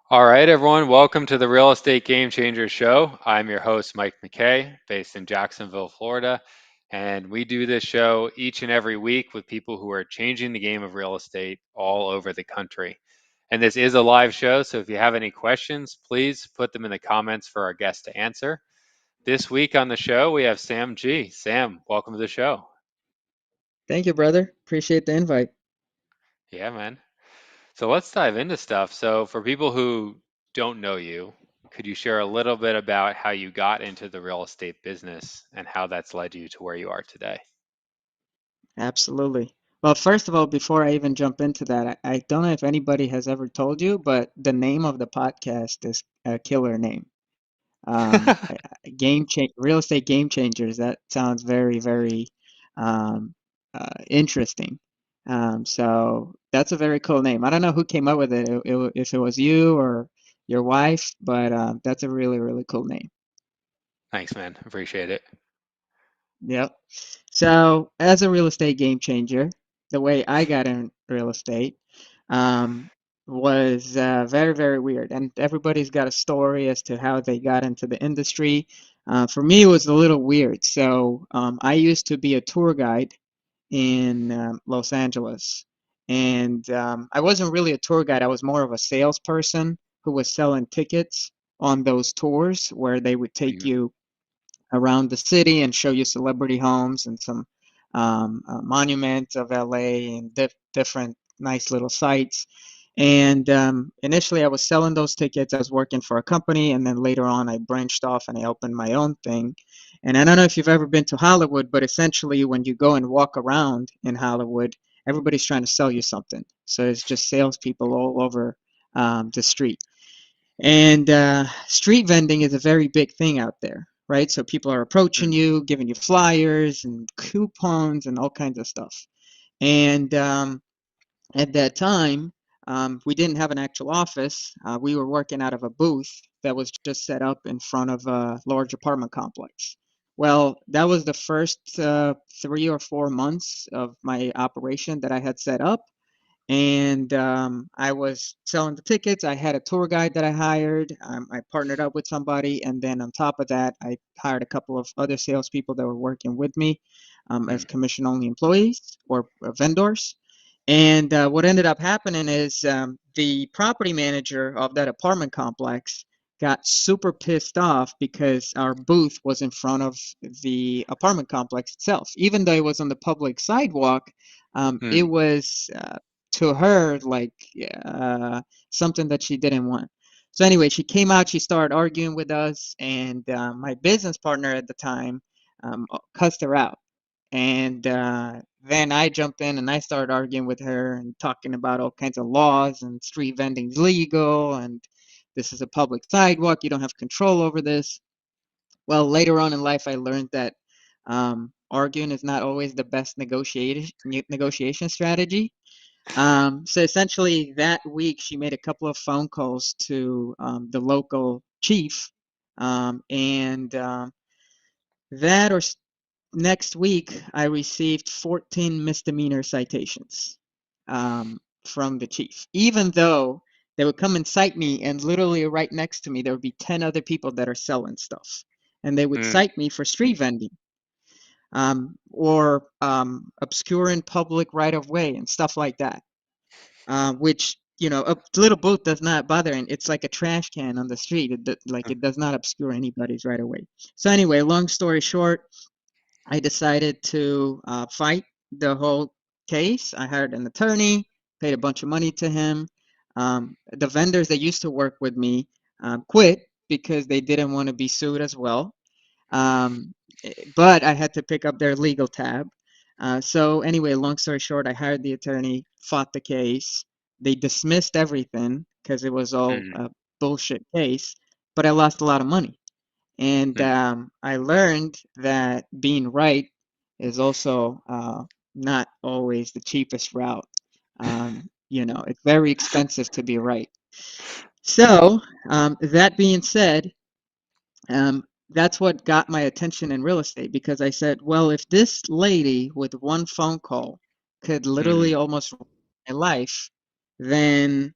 All right, everyone, welcome to the Real Estate Game Changers Show. I'm your host, Mike McKay, based in Jacksonville, Florida. And we do this show each and every week with people who are changing the game of real estate all over the country. And this is a live show, so if you have any questions, please put them in the comments for our guest to answer. This week on the show, we have Sam G. Sam, welcome to the show. Thank you, brother. Appreciate the invite. Yeah, man. So let's dive into stuff. So, for people who don't know you, could you share a little bit about how you got into the real estate business and how that's led you to where you are today? Absolutely. Well, first of all, before I even jump into that, I don't know if anybody has ever told you, but the name of the podcast is a killer name. Real estate game changers. That sounds very, very um, interesting. So that's a very cool name. I don't know who came up with it, if it was you or your wife, but that's a really, really cool name. Thanks, man. Appreciate it. Yep. So, as a real estate game changer, the way I got in real estate um, was very, very weird. And everybody's got a story as to how they got into the industry. For me, it was a little weird. So, I used to be a tour guide in Los Angeles. And I wasn't really a tour guide, I was more of a salesperson who was selling tickets on those tours where they would take Mm, you around the city and show you celebrity homes and some monuments of LA and different nice little sites. And initially, I was selling those tickets. I was working for a company, and then later on, I branched off and I opened my own thing. And I don't know if you've ever been to Hollywood, but essentially, when you go and walk around in Hollywood, everybody's trying to sell you something. So it's just salespeople all over the street. And street vending is a very big thing out there, right? So people are approaching mm, you, giving you flyers and coupons and all kinds of stuff. And at that time, we didn't have an actual office. We were working out of a booth that was just set up in front of a large apartment complex. Well, that was the first 3 or 4 months of my operation that I had set up, and I was selling the tickets. I had a tour guide that I hired. I partnered up with somebody, and then on top of that, I hired a couple of other salespeople that were working with me as mm, commission-only employees or vendors. And what ended up happening is the property manager of that apartment complex got super pissed off because our booth was in front of the apartment complex itself. Even though it was on the public sidewalk, it mm, was to her like something that she didn't want. So anyway, she came out, she started arguing with us, and my business partner at the time cussed her out. And then I jumped in and I started arguing with her and talking about all kinds of laws and street vending's legal and this is a public sidewalk, you don't have control over this. Well, later on in life, I learned that arguing is not always the best negotiation strategy. So essentially, that week she made a couple of phone calls to the local chief, and that or next week I received 14 misdemeanor citations from the chief, even though they would come and cite me, and literally right next to me there would be 10 other people that are selling stuff, and they would mm, cite me for street vending or obscuring public right of way and stuff like that, which a little boat does not bother, and it's like a trash can on the street. Like mm, it does not obscure anybody's right of way. So anyway, long story short, I decided to fight the whole case. I hired an attorney, paid a bunch of money to him. The vendors that used to work with me quit because they didn't want to be sued as well. Um, but I had to pick up their legal tab. So anyway, long story short, I hired the attorney, fought the case. They dismissed everything because it was all mm, a bullshit case, but I lost a lot of money. And mm. I learned that being right is also not always the cheapest route. It's very expensive to be right. So, that being said, um, that's what got my attention in real estate because I said, well, if this lady with one phone call could literally Mm. almost ruin my life, then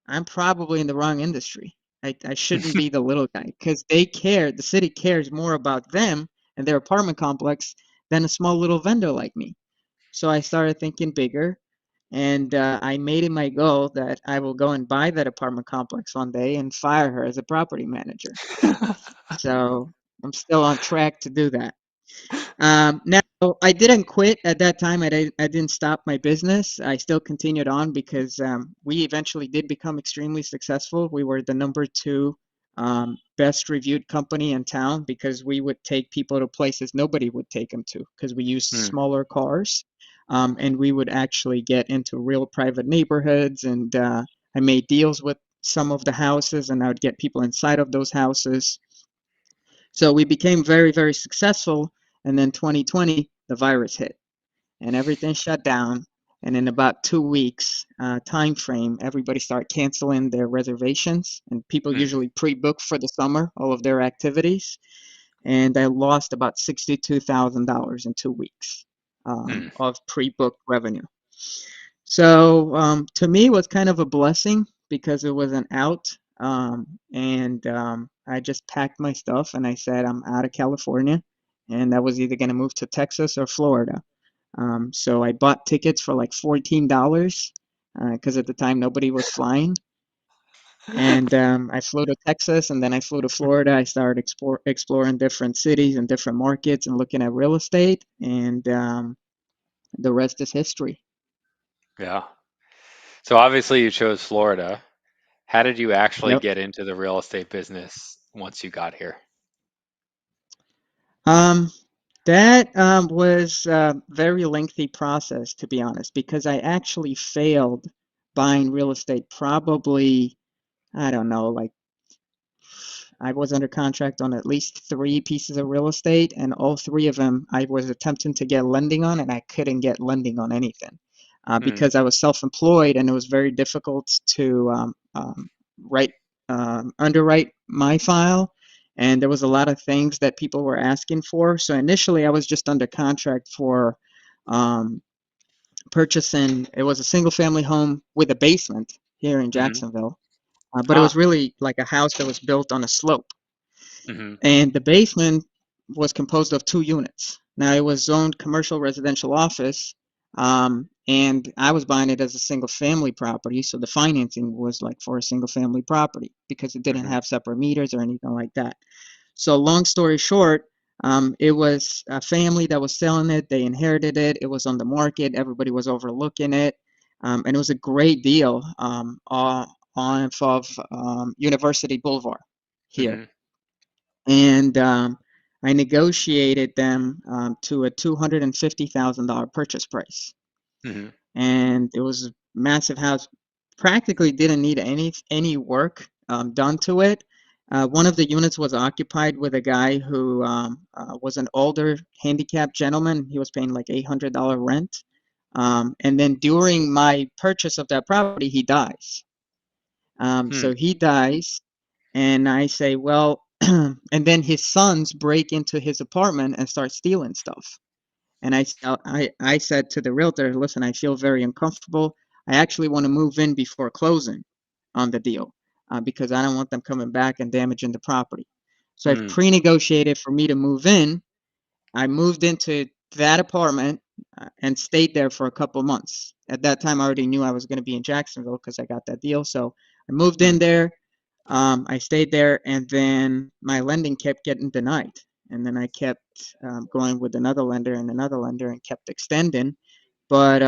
I'm probably in the wrong industry. I shouldn't be the little guy because they care. The city cares more about them and their apartment complex than a small little vendor like me. So I started thinking bigger, and I made it my goal that I will go and buy that apartment complex one day and fire her as a property manager. So I'm still on track to do that. Now, I didn't quit at that time. I didn't stop my business. I still continued on because we eventually did become extremely successful. We were the number two best reviewed company in town because we would take people to places nobody would take them to because we used Hmm. smaller cars. And we would actually get into real private neighborhoods. And I made deals with some of the houses, and I would get people inside of those houses. So we became very, very successful. And then 2020, the virus hit and everything shut down. And in about 2 weeks time frame, everybody started canceling their reservations, and people Hmm. usually pre-book for the summer all of their activities. And I lost about $62,000 in 2 weeks Hmm. of pre-booked revenue. So to me, it was kind of a blessing because it was an out. And I just packed my stuff and I said, I'm out of California. And I was either going to move to Texas or Florida. So I bought tickets for like $14 because at the time nobody was flying. And I flew to Texas and then I flew to Florida. I started exploring different cities and different markets and looking at real estate. And the rest is history. Yeah. So obviously you chose Florida. How did you actually Yep. get into the real estate business once you got here? Um, that was a very lengthy process, to be honest, because I actually failed buying real estate probably, I don't know, like I was under contract on at least three pieces of real estate, and all three of them I was attempting to get lending on, and I couldn't get lending on anything Hmm. because I was self-employed, and it was very difficult to write underwrite my file, and there was a lot of things that people were asking for. So initially, I was just under contract for um, purchasing. It was a single-family home with a basement here in Hmm. Jacksonville, but it was Ah. really like a house that was built on a slope. Hmm. And the basement was composed of two units. Now it was zoned commercial residential office, and I was buying it as a single family property, so the financing was like for a single family property because it didn't Hmm. have separate meters or anything like that. So long story short, it was a family that was selling it. They inherited it. It was on the market. Everybody was overlooking it, and it was a great deal off of University Boulevard here, Hmm. and I negotiated them to a $250,000 purchase price. Hmm. And it was a massive house. Practically didn't need any work done to it. One of the units was occupied with a guy who was an older handicapped gentleman. He was paying like $800 rent. And then during my purchase of that property, he dies. Hmm. So he dies, and I say, well, and then his sons break into his apartment and start stealing stuff. And I said to the realtor, listen, I feel very uncomfortable. I actually want to move in before closing on the deal because I don't want them coming back and damaging the property. So I've Hmm. pre-negotiated for me to move in. I moved into that apartment and stayed there for a couple months. At that time, I already knew I was going to be in Jacksonville because I got that deal. So I moved Hmm. in there. I stayed there, and then my lending kept getting denied. And then I kept going with another lender and kept extending. But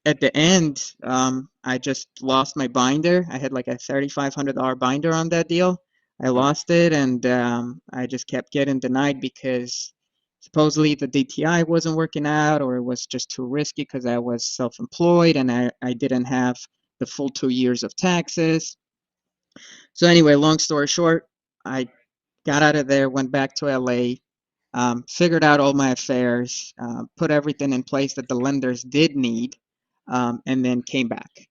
at the end, I just lost my binder. I had like a $3,500 binder on that deal. I Hmm. lost it, and I just kept getting denied because supposedly the DTI wasn't working out, or it was just too risky because I was self-employed and I didn't have the full 2 years of taxes. So anyway, long story short, I got out of there, went back to LA, figured out all my affairs, put everything in place that the lenders did need, and then came back.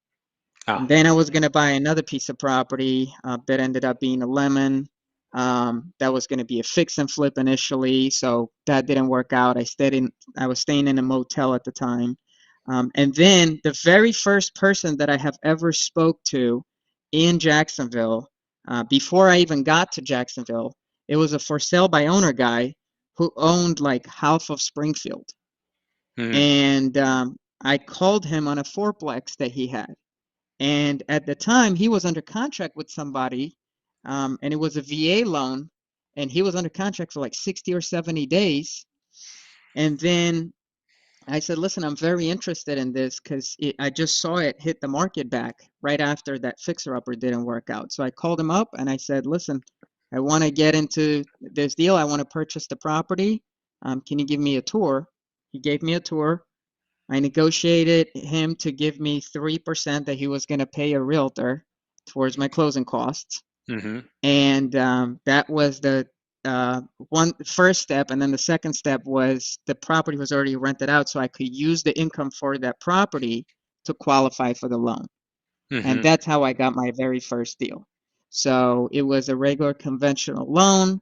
Ah. And then I was going to buy another piece of property that ended up being a lemon. That was going to be a fix and flip initially, so that didn't work out. I was staying in a motel at the time. And then the very first person that I have ever spoke to in Jacksonville. Before I even got to Jacksonville, it was a for sale by owner guy who owned like half of Springfield. Mm-hmm. And I called him on a fourplex that he had. And at the time, he was under contract with somebody, and it was a VA loan, and he was under contract for like 60 or 70 days. And then I said, listen, I'm very interested in this because I just saw it hit the market back right after that fixer-upper didn't work out. So I called him up and I said, listen, I want to get into this deal. I want to purchase the property. Can you give me a tour? He gave me a tour. I negotiated him to give me 3% that he was going to pay a realtor towards my closing costs. Mm-hmm. And that was the one first step. And then the second step was the property was already rented out, so I could use the income for that property to qualify for the loan. And Mm-hmm. that's how I got my very first deal. So it was a regular conventional loan.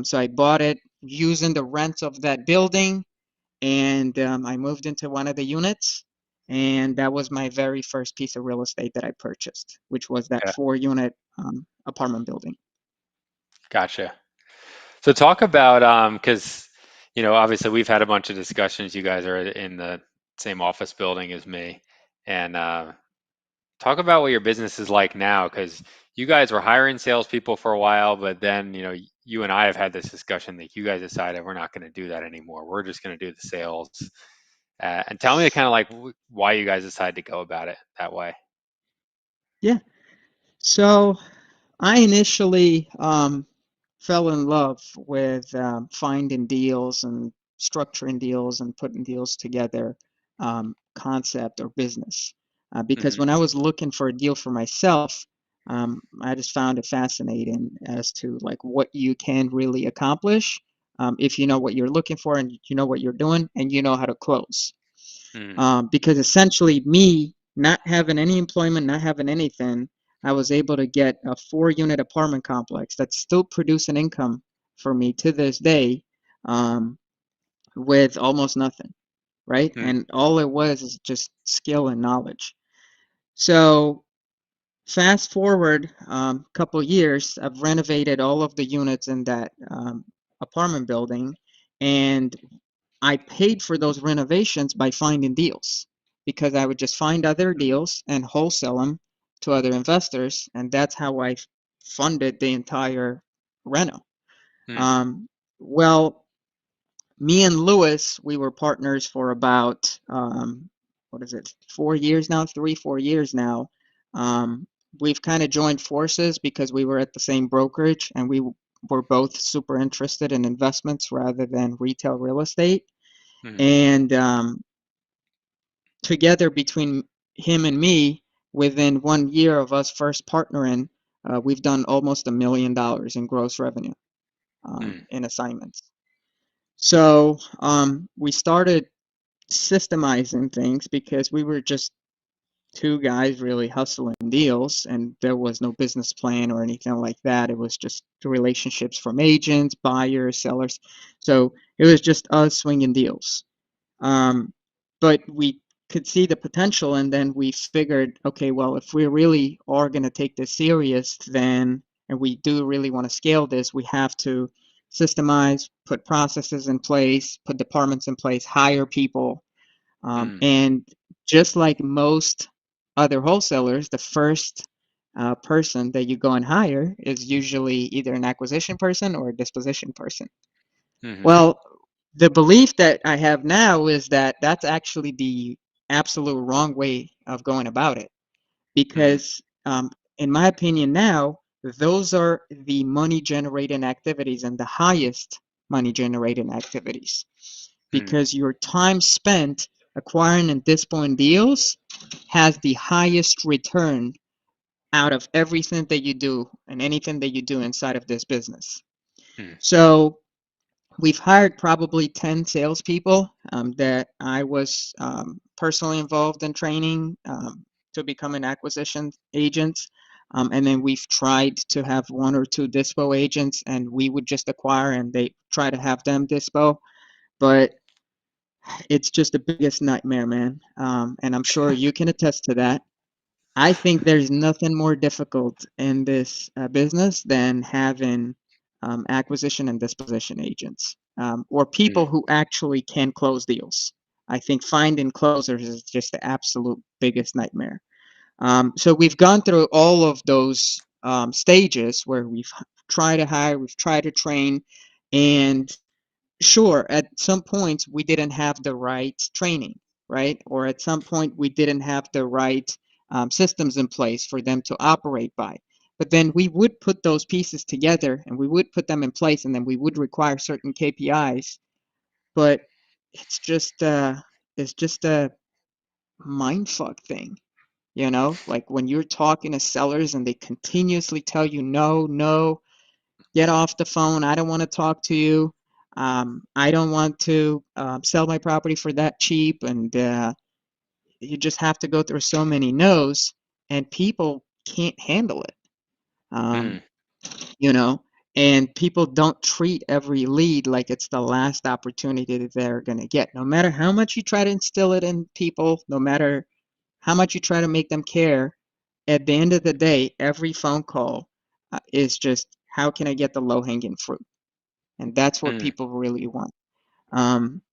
So I bought it using the rent of that building, and I moved into one of the units. And that was my very first piece of real estate that I purchased, which was that Okay. 4 unit apartment building. Gotcha. So talk about because obviously we've had a bunch of discussions. You guys are in the same office building as me, and talk about what your business is like now, because you guys were hiring salespeople for a while, but then you and I have had this discussion that you guys decided we're not going to do that anymore. We're just going to do the sales. And tell me kind of like why you guys decided to go about it that way. Yeah. So I initially fell in love with finding deals and structuring deals and putting deals together, concept or business. Because Hmm. when I was looking for a deal for myself, I just found it fascinating as to like what you can really accomplish if you know what you're looking for and you know what you're doing and you know how to close. Hmm. Because essentially me not having any employment, not having anything, I was able to get a 4 unit apartment complex that's still producing income for me to this day, um, with almost nothing, right? Hmm. And all it was is just skill and knowledge. So fast forward a couple years, I've renovated all of the units in that apartment building, and I paid for those renovations by finding deals because I would just find other deals and wholesale them to other investors, and that's how I funded the entire reno. Hmm. Um, well, me and Lewis, we were partners for about what is it, 4 years now, 3, 4 years now. Um, we've kind of joined forces because we were at the same brokerage and we were both super interested in investments rather than retail real estate. Hmm. And together between him and me, within 1 year of us first partnering, we've done almost $1 million in gross revenue Hmm. in assignments. So we started systemizing things because we were just two guys really hustling deals, and there was no business plan or anything like that. It was just the relationships from agents, buyers, sellers. So it was just us swinging deals. Um, but we could see the potential, and then we figured, okay, well, if we really are going to take this serious, then, and we do really want to scale this, we have to systemize, put processes in place, put departments in place, hire people. Hmm. And just like most other wholesalers, the first person that you go and hire is usually either an acquisition person or a disposition person. Hmm. Well, the belief that I have now is that that's actually the absolute wrong way of going about it. Hmm. Because, in my opinion, now, those are the money generating activities and the highest money generating activities. Hmm. Because your time spent acquiring and dispoing deals has the highest return out of everything that you do and anything that you do inside of this business. Hmm. So, we've hired probably 10 salespeople that I was personally involved in training to become an acquisition agent. And then we've tried to have one or two dispo agents, and we would just acquire and they try to have them dispo. But it's just the biggest nightmare, man. And I'm sure you can attest to that. I think there's nothing more difficult in this business than having acquisition and disposition agents, or people Mm, who actually can close deals. I think finding closers is just the absolute biggest nightmare. So we've gone through all of those stages where we've tried to hire, we've tried to train, and sure, at some points we didn't have the right training, right? Or at some point we didn't have the right systems in place for them to operate by. But then we would put those pieces together and we would put them in place, and then we would require certain KPIs. But it's just it's just a mindfuck thing, you know? Like when you're talking to sellers and they continuously tell you no, no, get off the phone. I don't want to talk to you. I don't want to sell my property for that cheap. And you just have to go through so many no's, and people can't handle it. Um, mm, you know, and people don't treat every lead like it's the last opportunity that they're going to get. No matter how much you try to instill it in people, no matter how much you try to make them care, at the end of the day, every phone call is just how can I get the low hanging fruit? And that's what mm, people really want.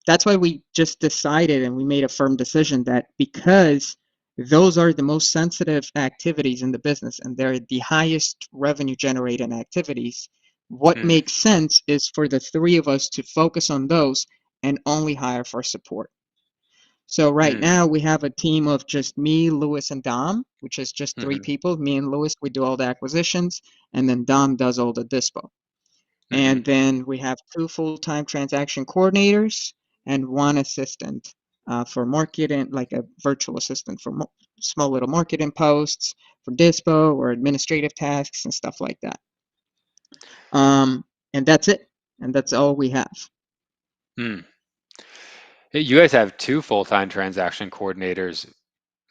That's why we just decided and we made a firm decision that because those are the most sensitive activities in the business and they're the highest revenue generating activities, what mm, makes sense is for the three of us to focus on those and only hire for support. So right mm, now we have a team of just me, Lewis, and Dom, which is just three mhm, people. Me and Lewis, we do all the acquisitions, and then Dom does all the dispo. mhm, And then we have two full-time transaction coordinators and one assistant for marketing, like a virtual assistant for small little marketing posts, for dispo or administrative tasks and stuff like that. And that's it. And that's all we have. mm. Hey, you guys have two full-time transaction coordinators.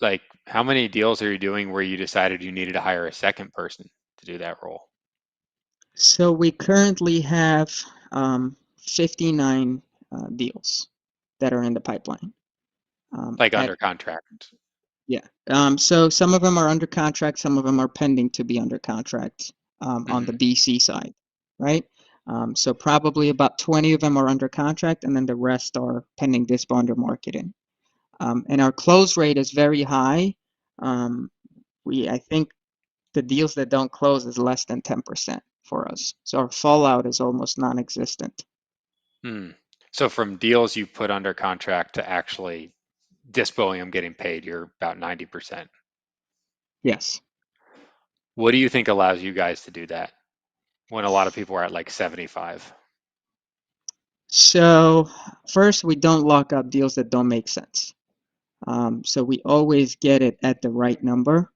Like, how many deals are you doing where you decided you needed to hire a second person to do that role? So we currently have 59 deals that are in the pipeline. Like At under contract? Yeah. So some of them are under contract, some of them are pending to be under contract on the Mhm, BC side, right? So probably about 20 of them are under contract, and then the rest are pending dispo under marketing. And our close rate is very high. I think the deals that don't close is less than 10% for us. So our fallout is almost non-existent. mm. So from deals you put under contract to actually dispoing them getting paid, you're about 90%. Yes. What do you think allows you guys to do that when a lot of people are at like 75? So first, we don't lock up deals that don't make sense. So we always get it at the right number,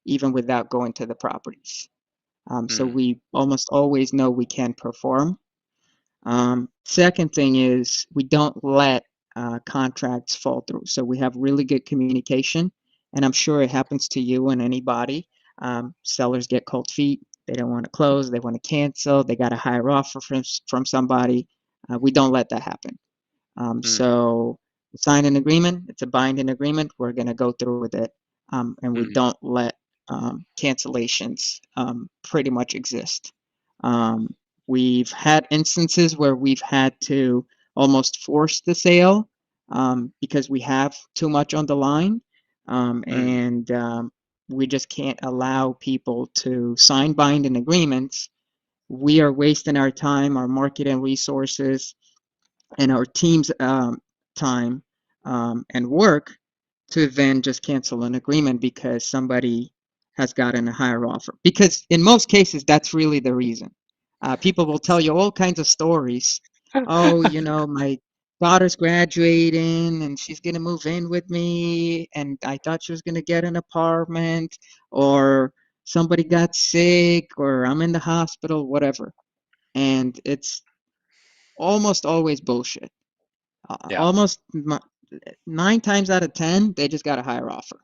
even without going to the properties. So Mm, we almost always know we can perform. Second thing is we don't let contracts fall through. So we have really good communication, and I'm sure it happens to you and anybody. Sellers get cold feet. They don't want to close. They want to cancel. They got a higher offer from somebody. We don't let that happen. mm, So we sign an agreement. It's a binding agreement. We're going to go through with it, and we mhm, don't let cancellations pretty much exist. Um, we've had instances where we've had to almost force the sale because we have too much on the line, mm, and we just can't allow people to sign binding agreements. We are wasting our time, our marketing resources, and our team's time and work to then just cancel an agreement because somebody has gotten a higher offer. Because in most cases, that's really the reason. People will tell you all kinds of stories. Oh, my daughter's graduating and she's going to move in with me, and I thought she was going to get an apartment, or somebody got sick, or I'm in the hospital, whatever. And it's almost always bullshit. yeah, Almost 9 times out of 10, they just got a higher offer.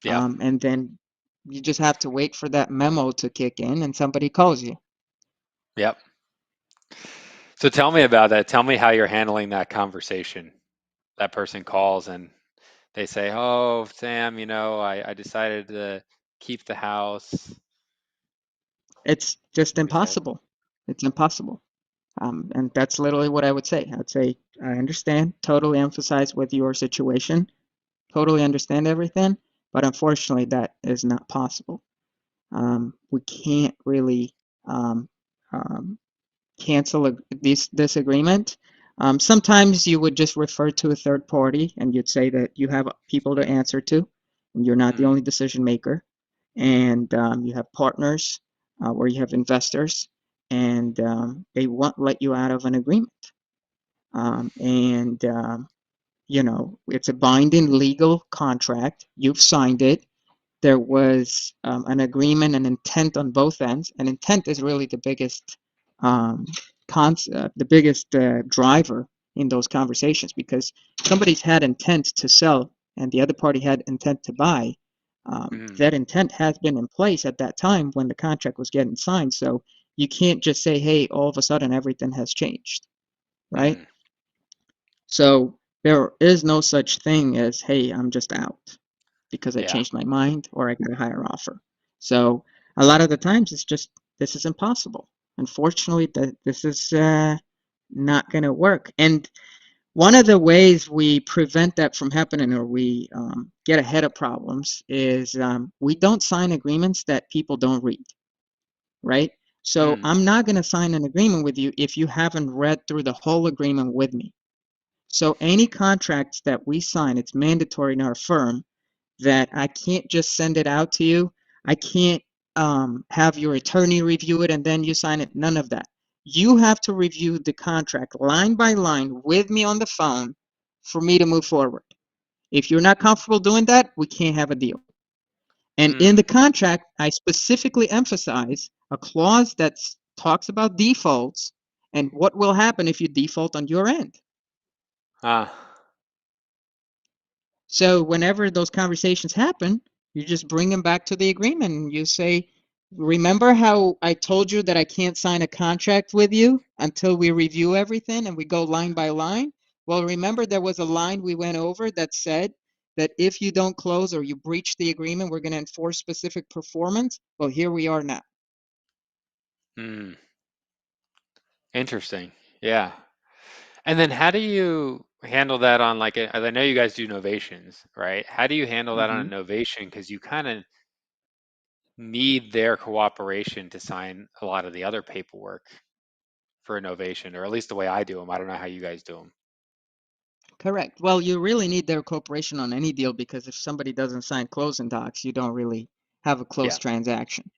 yeah, And then you just have to wait for that memo to kick in and somebody calls you. yep. So tell me about that. Tell me how you're handling that conversation. That person calls and they say, "Oh, Sam, I decided to keep the house." It's just What do you say? impossible. It's impossible. And that's literally what I would say. I'd say, I understand, totally emphasize with your situation, totally understand everything, but unfortunately, that is not possible. We can't really um, um, cancel this agreement. Sometimes you would just refer to a third party and you'd say that you have people to answer to, and you're not the Mm, only decision maker, and you have partners or you have investors, and they won't let you out of an agreement. And it's a binding legal contract. You've signed it. There was an agreement, an intent on both ends, and intent is really the biggest um, the biggest driver in those conversations, because somebody's had intent to sell and the other party had intent to buy. mm, That intent has been in place at that time when the contract was getting signed. So you can't just say, "Hey, all of a sudden everything has changed," right? mm. So there is no such thing as, "Hey, I'm just out because I Yeah. changed my mind or I got a higher offer." So a lot of the times it's just, this is impossible. Unfortunately, that this is not going to work. And one of the ways we prevent that from happening, or we get ahead of problems, is we don't sign agreements that people don't read, right? So Mm, I'm not going to sign an agreement with you if you haven't read through the whole agreement with me. So any contracts that we sign, it's mandatory in our firm that I can't just send it out to you. I can't have your attorney review it and then you sign it. None of that. You have to review the contract line by line with me on the phone for me to move forward. If you're not comfortable doing that, we can't have a deal. And in the mm. contract, I specifically emphasize a clause that talks about defaults and what will happen if you default on your end. Ah, So whenever those conversations happen, you just bring them back to the agreement and you say, "Remember how I told you that I can't sign a contract with you until we review everything and we go line by line? Well, remember there was a line we went over that said that if you don't close or you breach the agreement, we're going to enforce specific performance. Well, here we are now." mm. Interesting. Yeah. And then how do you handle that on like I know you guys do novations, right? How do you handle that on Mhm. a novation? Because you kind of need their cooperation to sign a lot of the other paperwork for a novation, or at least the way I do them. I don't know how you guys do them. Correct. Well, you really need their cooperation on any deal, because if somebody doesn't sign closing docs, you don't really have a Yeah. closed transaction.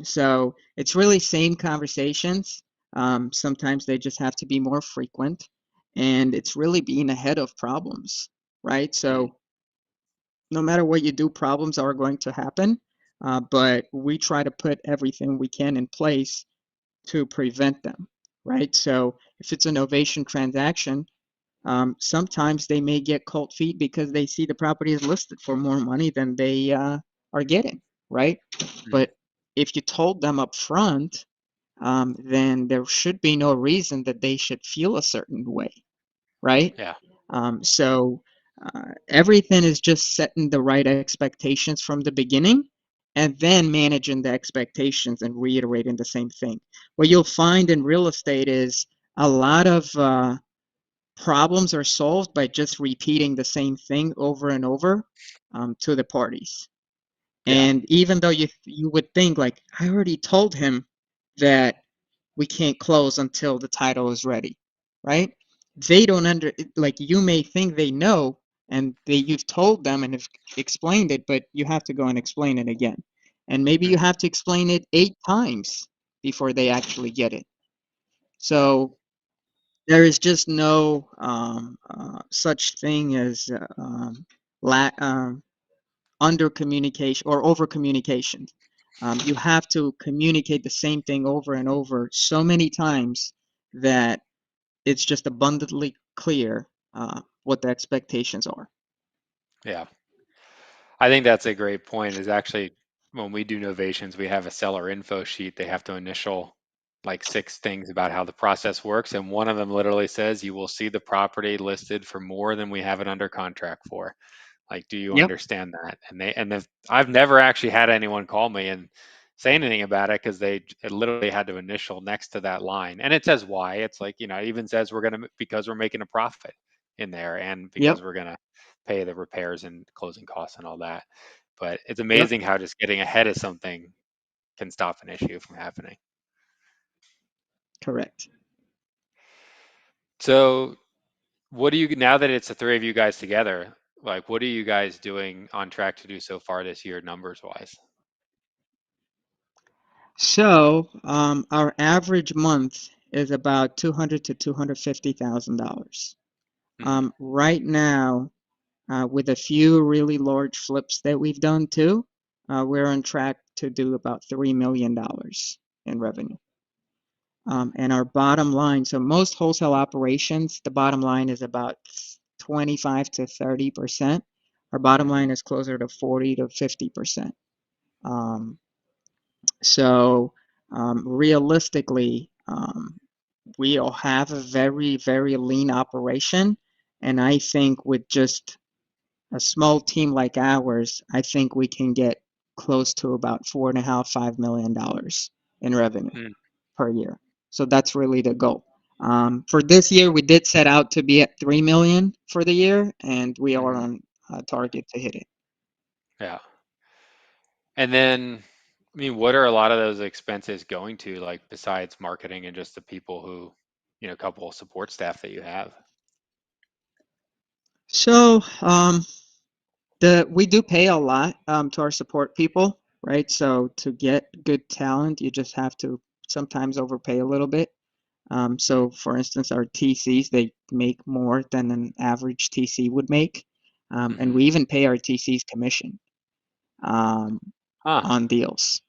So it's really same conversations. Sometimes they just have to be more frequent, and it's really being ahead of problems, right? Mm, So no matter what you do, problems are going to happen, but we try to put everything we can in place to prevent them, right? So if it's a novation transaction, sometimes they may get cold feet because they see the property is listed for more money than they are getting, right? mm. But if you told them up front, then there should be no reason that they should feel a certain way, right? Yeah. So everything is just setting the right expectations from the beginning and then managing the expectations and reiterating the same thing. What you'll find in real estate is a lot of problems are solved by just repeating the same thing over and over to the parties. Yeah. And even though you would think like, I already told him that we can't close until the title is ready, right? They don't like, you may think they know and you've told them and have explained it, but you have to go and explain it again. And maybe you Mm, have to explain it 8 times before they actually get it. yeah. So there is just no such thing as la under communication or over communication. You have to communicate the same thing over and over so many times that it's just abundantly clear what the expectations are. Yeah. I think that's a great point. Is actually when we do novations, we have a seller info sheet they have to initial, like 6 things about how the process works, and one of them literally says you will see the property listed for more than we have it under contract for. Like, do you Yep. understand that? I've never actually had anyone call me and say anything about it because it literally had to initial next to that line, and it says why. It's like, it even says because we're making a profit in there, and because Yep. we're gonna pay the repairs and closing costs and all that. But it's Yep. amazing how just getting ahead of something can stop an issue from happening. Correct. So, what do you now that it's the three of you guys together? Like, what are you guys doing on track to do so far this year, numbers wise? So, our average month is about 200 to $250,000. Hmm. Right now, with a few really large flips that we've done too, we're on track to do about $3 million in revenue. And our bottom line, so most wholesale operations, the bottom line is about 25 to 30%. Our bottom Hmm. line is closer to 40 to 50%. Um, so realistically, we'll have a very, very lean operation. And I think with just a small team like ours, I think we can get close to about $4.5, $5 million in revenue Hmm. per year. So that's really the goal. For this year, we did set out to be at 3 million for the year, and we are Hmm. on target to hit it. Yeah. And then, I mean, what are a lot of those expenses going to, like, besides marketing and just the people who, a couple of support staff that you have? So the we do pay a lot to our support people, right? So to get good talent, you just have to sometimes overpay a little bit. Hmm. So for instance, our TCs, they make more than an average TC would make. And Hmm. we even pay our TCs commission um, Huh. on deals.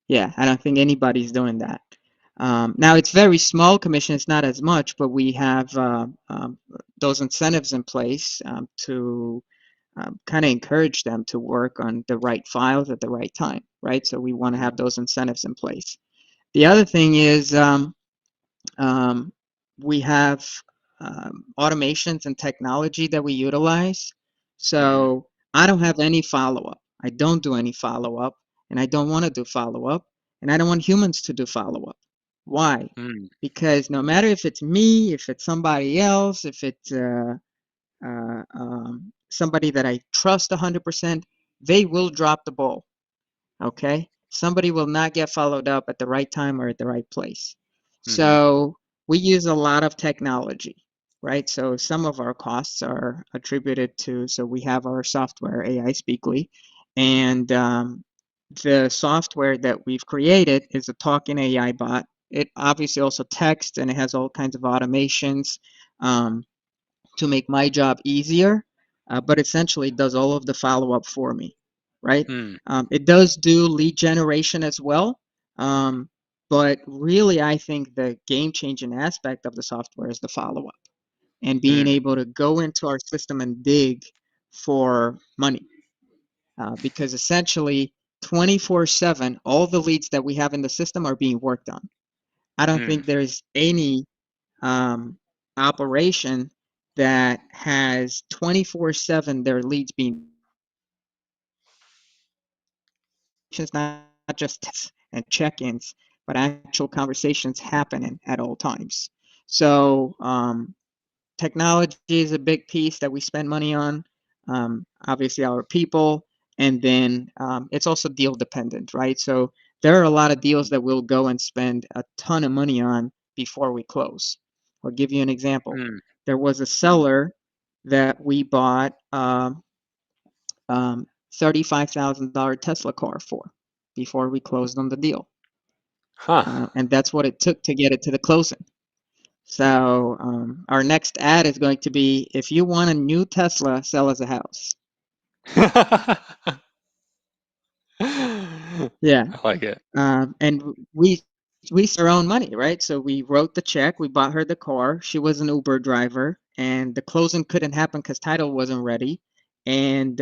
Yeah, I don't think anybody's doing that. Now it's very small commission, it's not as much, but we have those incentives in place to kind of encourage them to work on the right files at the right time, right? So we want to Hmm. have those incentives in place. The other thing is um, we have automations and technology that we utilize. Hmm. So I don't have any follow-up. I don't do any follow-up, and I don't want to do follow-up, and I don't want humans to do follow-up. Why? Hmm. Because no matter if it's me, if it's somebody else, if it's somebody that I trust 100%, they will drop the ball. Okay? Somebody will not get followed up at the right time or at the right place. Hmm. So we use a lot of technology, right? So some of our costs are attributed to, so we have our software, AI Speakly, and the software that we've created is a talking AI bot. It obviously also texts and it has all kinds of automations. Um, to make my job easier, but essentially does all of the follow up for me, right? Hmm. It does do lead generation as well, um, but really, I think the game changing aspect of the software is the follow up and being Hmm. able to go into our system and dig for money. Because essentially, 24/7, all the leads that we have in the system are being worked on. I don't Hmm. think there's any um, operation that has 24/7 their leads being not just texts and check-ins, but actual conversations happening at all times. So technology is a big piece that we spend money on. Obviously, our people, and then it's also deal dependent, right? So there are a lot of deals that we'll go and spend a ton of money on before we close. I'll give you an example. Hmm. There was a seller that we bought $35,000 Tesla car for before we closed on the deal. Huh. And that's what it took to get it to the closing. So our next ad is going to be, if you want a new Tesla, sell us a house. I Yeah. like it. And we our own money, right? So we wrote the check, we bought her the car. She was an Uber driver, and the closing couldn't happen because title wasn't ready. And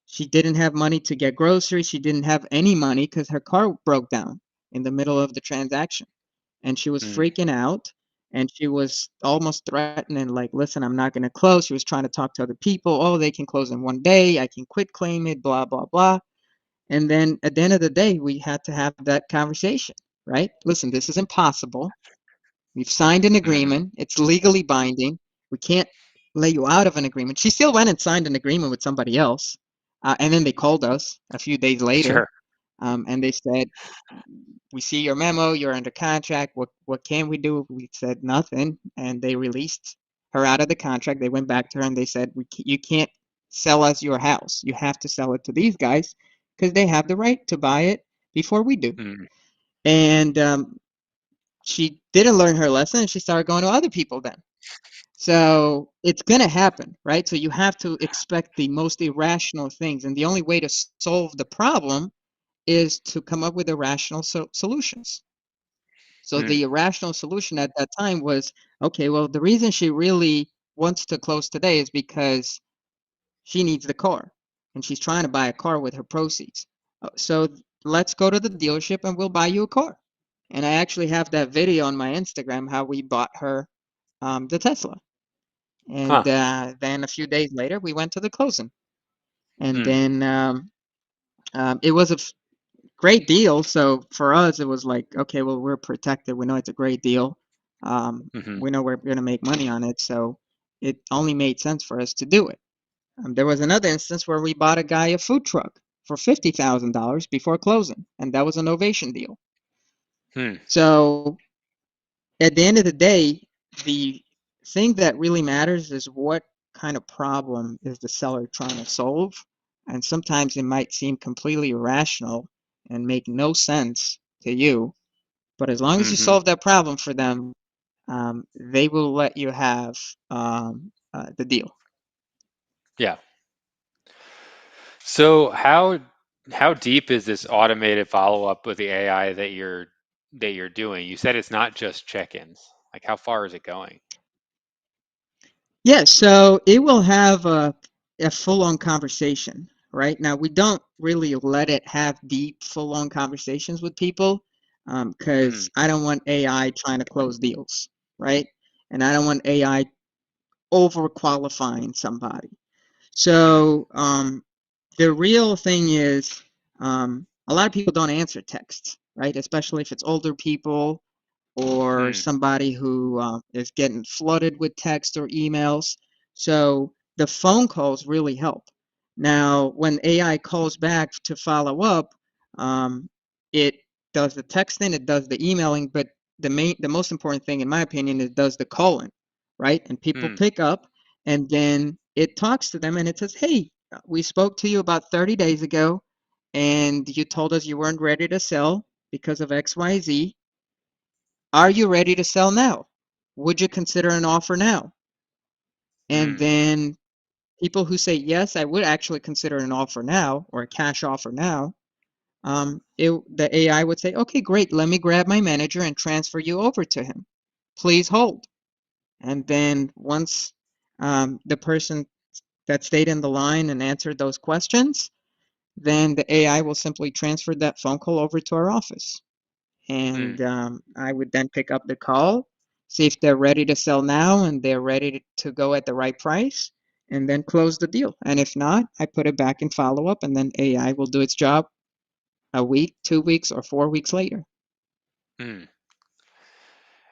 she didn't have money to get groceries. She didn't have any money because her car broke down. in the middle of the transaction. And she was Mm. freaking out, and she was almost threatening, like, listen, I'm not going to close. She was trying to talk to other people. Oh, they can close in 1 day. I can quit claim it, blah, blah, blah. And then at the end of the day, we had to have that conversation, right? Listen, this is impossible. We've signed an Mm. agreement. It's legally binding. We can't lay you out of an agreement. She still went and signed an agreement with somebody else. And then they called us a few days later, Sure. and they said, we see your memo. You're under contract. What can we do? We said nothing, and they released her out of the contract. They went back to her and they said, you can't sell us your house. You have to sell it to these guys because they have the right to buy it before we do. Mm. And she didn't learn her lesson, and she started going to other people then. So it's going to happen, right? So you have to expect the most irrational things. And the only way to solve the problem is to come up with irrational solutions. So the Mm. irrational solution at that time was, okay, well, the reason she really wants to close today is because she needs the car and she's trying to buy a car with her proceeds. So let's go to the dealership and we'll buy you a car. And I actually have that video on my Instagram how we bought her the Tesla. And Huh. then a few days later, we went to the closing. And Mm. then it was a great deal. So for us, it was like, okay, well, we're protected. We know it's a great deal. Hmm. We know we're going to make money on it. So it only made sense for us to do it. There was another instance where we bought a guy a food truck for $50,000 before closing, and that was a Novation deal. Hmm. So at the end of the day, the thing that really matters is what kind of problem is the seller trying to solve. And sometimes it might seem completely irrational and make no sense to you. But as long as you Hmm. solve that problem for them, they will let you have the deal. Yeah. So how deep is this automated follow up with the AI that you're doing? You said it's not just check-ins. Like how far is it going? Yeah, so it will have a full-on conversation, right? Now, we don't really let it have deep, full-on conversations with people Mm. because I don't want AI trying to close deals, right? And I don't want AI overqualifying somebody. Mm. So the real thing is a lot of people don't answer texts, right? Especially if it's older people or Mm. somebody who is getting flooded with text or emails. So the phone calls really help. Now, when AI calls back to follow up, um, it does the texting, it does the emailing, but the most important thing, in my opinion, is does the calling, right? And people Mm. pick up, and then it talks to them, and it says, "Hey, we spoke to you about 30 days ago, and you told us you weren't ready to sell because of X, Y, Z. Are you ready to sell now? Would you consider an offer now?" And Mm. then people who say, yes, I would actually consider an offer now or a cash offer now, the AI would say, okay, great, let me grab my manager and transfer you over to him. Please hold. And then once the person that stayed in the line and answered those questions, then the AI will simply transfer that phone call over to our office. Mm. And I would then pick up the call, see if they're ready to sell now and they're ready to go at the right price, and then close the deal. And if not, I put it back in follow up, and then AI will do its job a week, 2 weeks, or 4 weeks later. Mm.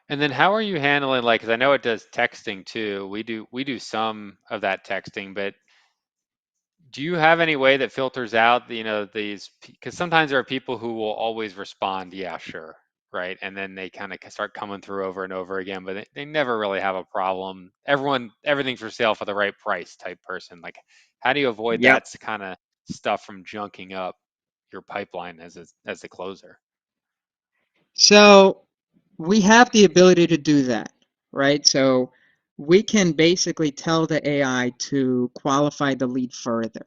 And then how are you handling like, because I know it does texting too. We do some of that texting, but do you have any way that filters out, these, because sometimes there are people who will always respond, yeah, sure, right? And then they kind of start coming through over and over again, but they never really have a problem. Everything's for sale for the right price type person. Like, how do you avoid Yep. that kind of stuff from junking up your pipeline as the closer? So we have the ability to do that, right? So we can basically tell the AI to qualify the lead further,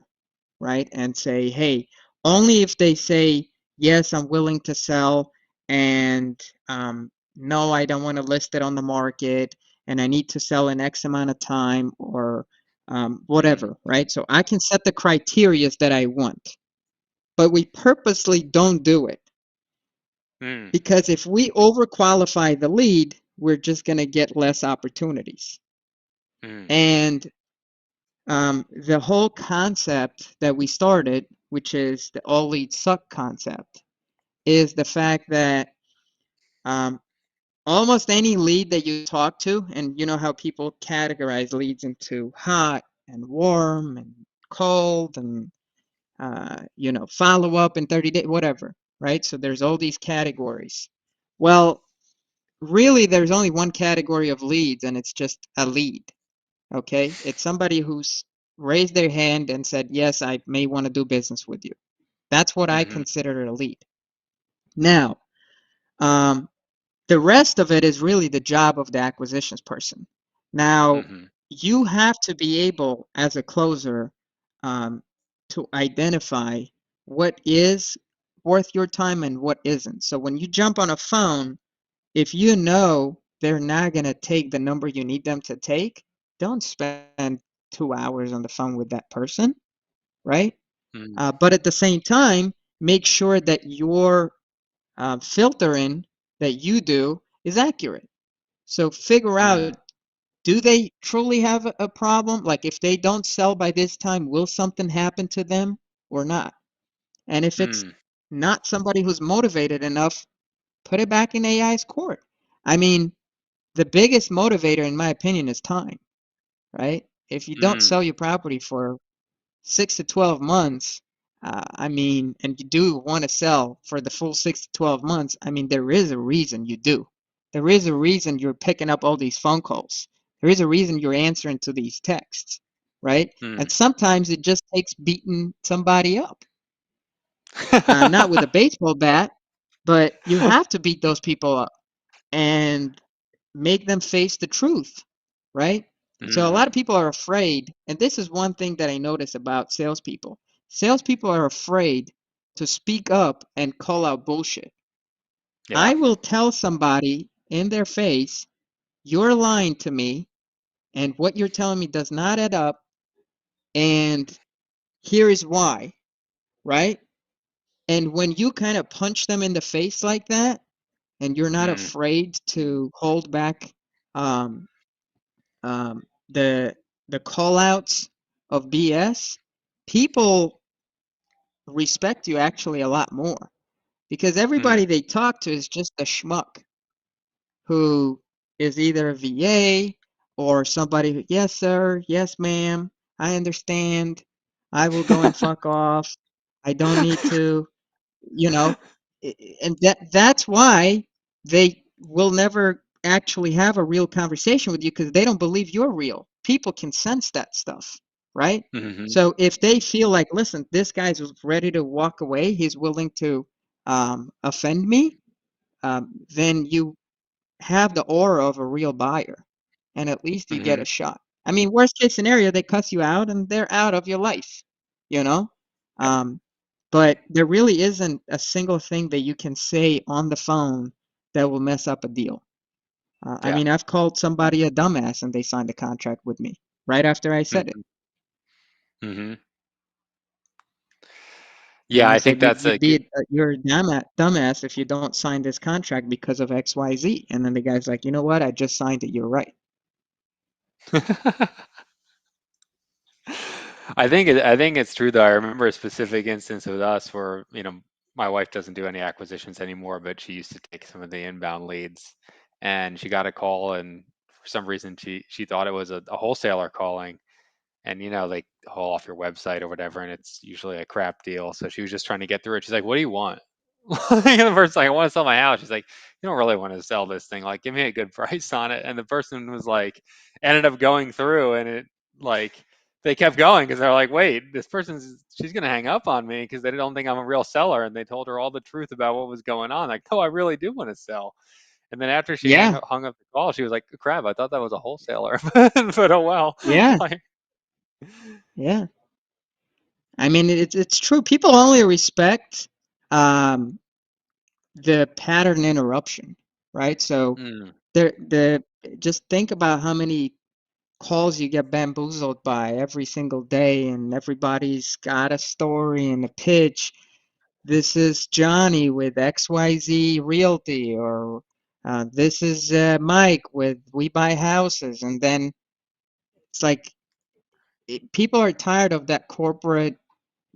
right? And say, hey, only if they say, yes, I'm willing to sell, and no, I don't want to list it on the market, and I need to sell in X amount of time, or Mm. whatever, right? So I can set the criterias that I want, but we purposely don't do it Mm. Because if we overqualify the lead, we're just going to get less opportunities. Mm. And the whole concept that we started, which is the all leads suck concept, is the fact that um, almost any lead that you talk to, and you know how people categorize leads into hot and warm and cold and follow up in 30 days, whatever, right? So there's all these categories. Well, really, there's only one category of leads, and it's just a lead. Okay, it's somebody who's raised their hand and said, "Yes, I may want to do business with you." That's what I Mhm. consider a lead. Now, um, the rest of it is really the job of the acquisitions person. Now, Mhm. you have to be able, as a closer, um, to identify what is worth your time and what isn't. So when you jump on a phone, if you know they're not going to take the number you need them to take, don't spend 2 hours on the phone with that person, right? Mm. But at the same time, make sure that your filtering that you do is accurate. So figure out, Mm. do they truly have a problem? Like if they don't sell by this time, will something happen to them or not? And if it's Mm. not somebody who's motivated enough, put it back in AI's court. I mean, the biggest motivator, in my opinion, is time, right? If you don't Mm. sell your property for 6 to 12 months, I mean, and you do want to sell for the full 6 to 12 months, I mean, there is a reason you do. There is a reason you're picking up all these phone calls. There is a reason you're answering to these texts, right? Mm. And sometimes it just takes beating somebody up. Not with a baseball bat, but you have to beat those people up and make them face the truth, right? So a lot of Mm. people are afraid, and this is one thing that I notice about salespeople. Salespeople are afraid to speak up and call out bullshit. Yeah. I will tell somebody in their face, "You're lying to me, and what you're telling me does not add up, and here is why," right? And when you kind of punch them in the face like that, and you're not Mm. afraid to hold back um, um, the call outs of BS, people respect you actually a lot more because everybody Mm. they talk to is just a schmuck who is either a VA or somebody who, yes, sir, yes, ma'am, I understand. I will go and fuck off. I don't need to, you know, and that's why they will never actually have a real conversation with you because they don't believe you're real. People can sense that stuff, right? Mhm. So if they feel like, listen, this guy's ready to walk away, he's willing to offend me, then you have the aura of a real buyer, and at least you get a Mhm. shot. I mean, worst case scenario, they cuss you out and they're out of your life, you know? Yeah. Um, but there really isn't a single thing that you can say on the phone that will mess up a deal. I Yeah. mean, I've called somebody a dumbass and they signed a contract with me right after I said it. Mhm. Mhm. And Yeah, I I think said, that's a good. you're a dumbass if you don't sign this contract because of XYZ. And then the guy's like, you know what? I just signed it. You're right. I think it's true though. I remember a specific instance with us where, my wife doesn't do any acquisitions anymore, but she used to take some of the inbound leads, and she got a call, and for some reason she thought it was a wholesaler calling, and they haul off your website or whatever, and it's usually a crap deal. So she was just trying to get through it. She's like, "What do you want?" And the person's like, "I want to sell my house." She's like, "You don't really want to sell this thing. Like, give me a good price on it." And the person was like, ended up going through, and it like they kept going because they're like, "Wait, she's gonna hang up on me because they don't think I'm a real seller." And they told her all the truth about what was going on. Like, "No, I really do want to sell." And then after she Yeah. hung up the call, she was like, "Crap, I thought that was a wholesaler." But oh well. Yeah. Like, Yeah. I mean, it's true. People only respect um, the pattern interruption, right? So mm, the just think about how many calls you get bamboozled by every single day, and everybody's got a story and a pitch. this is Johnny with XYZ Realty, or this is Mike with We Buy Houses. And then it's like people are tired of that corporate,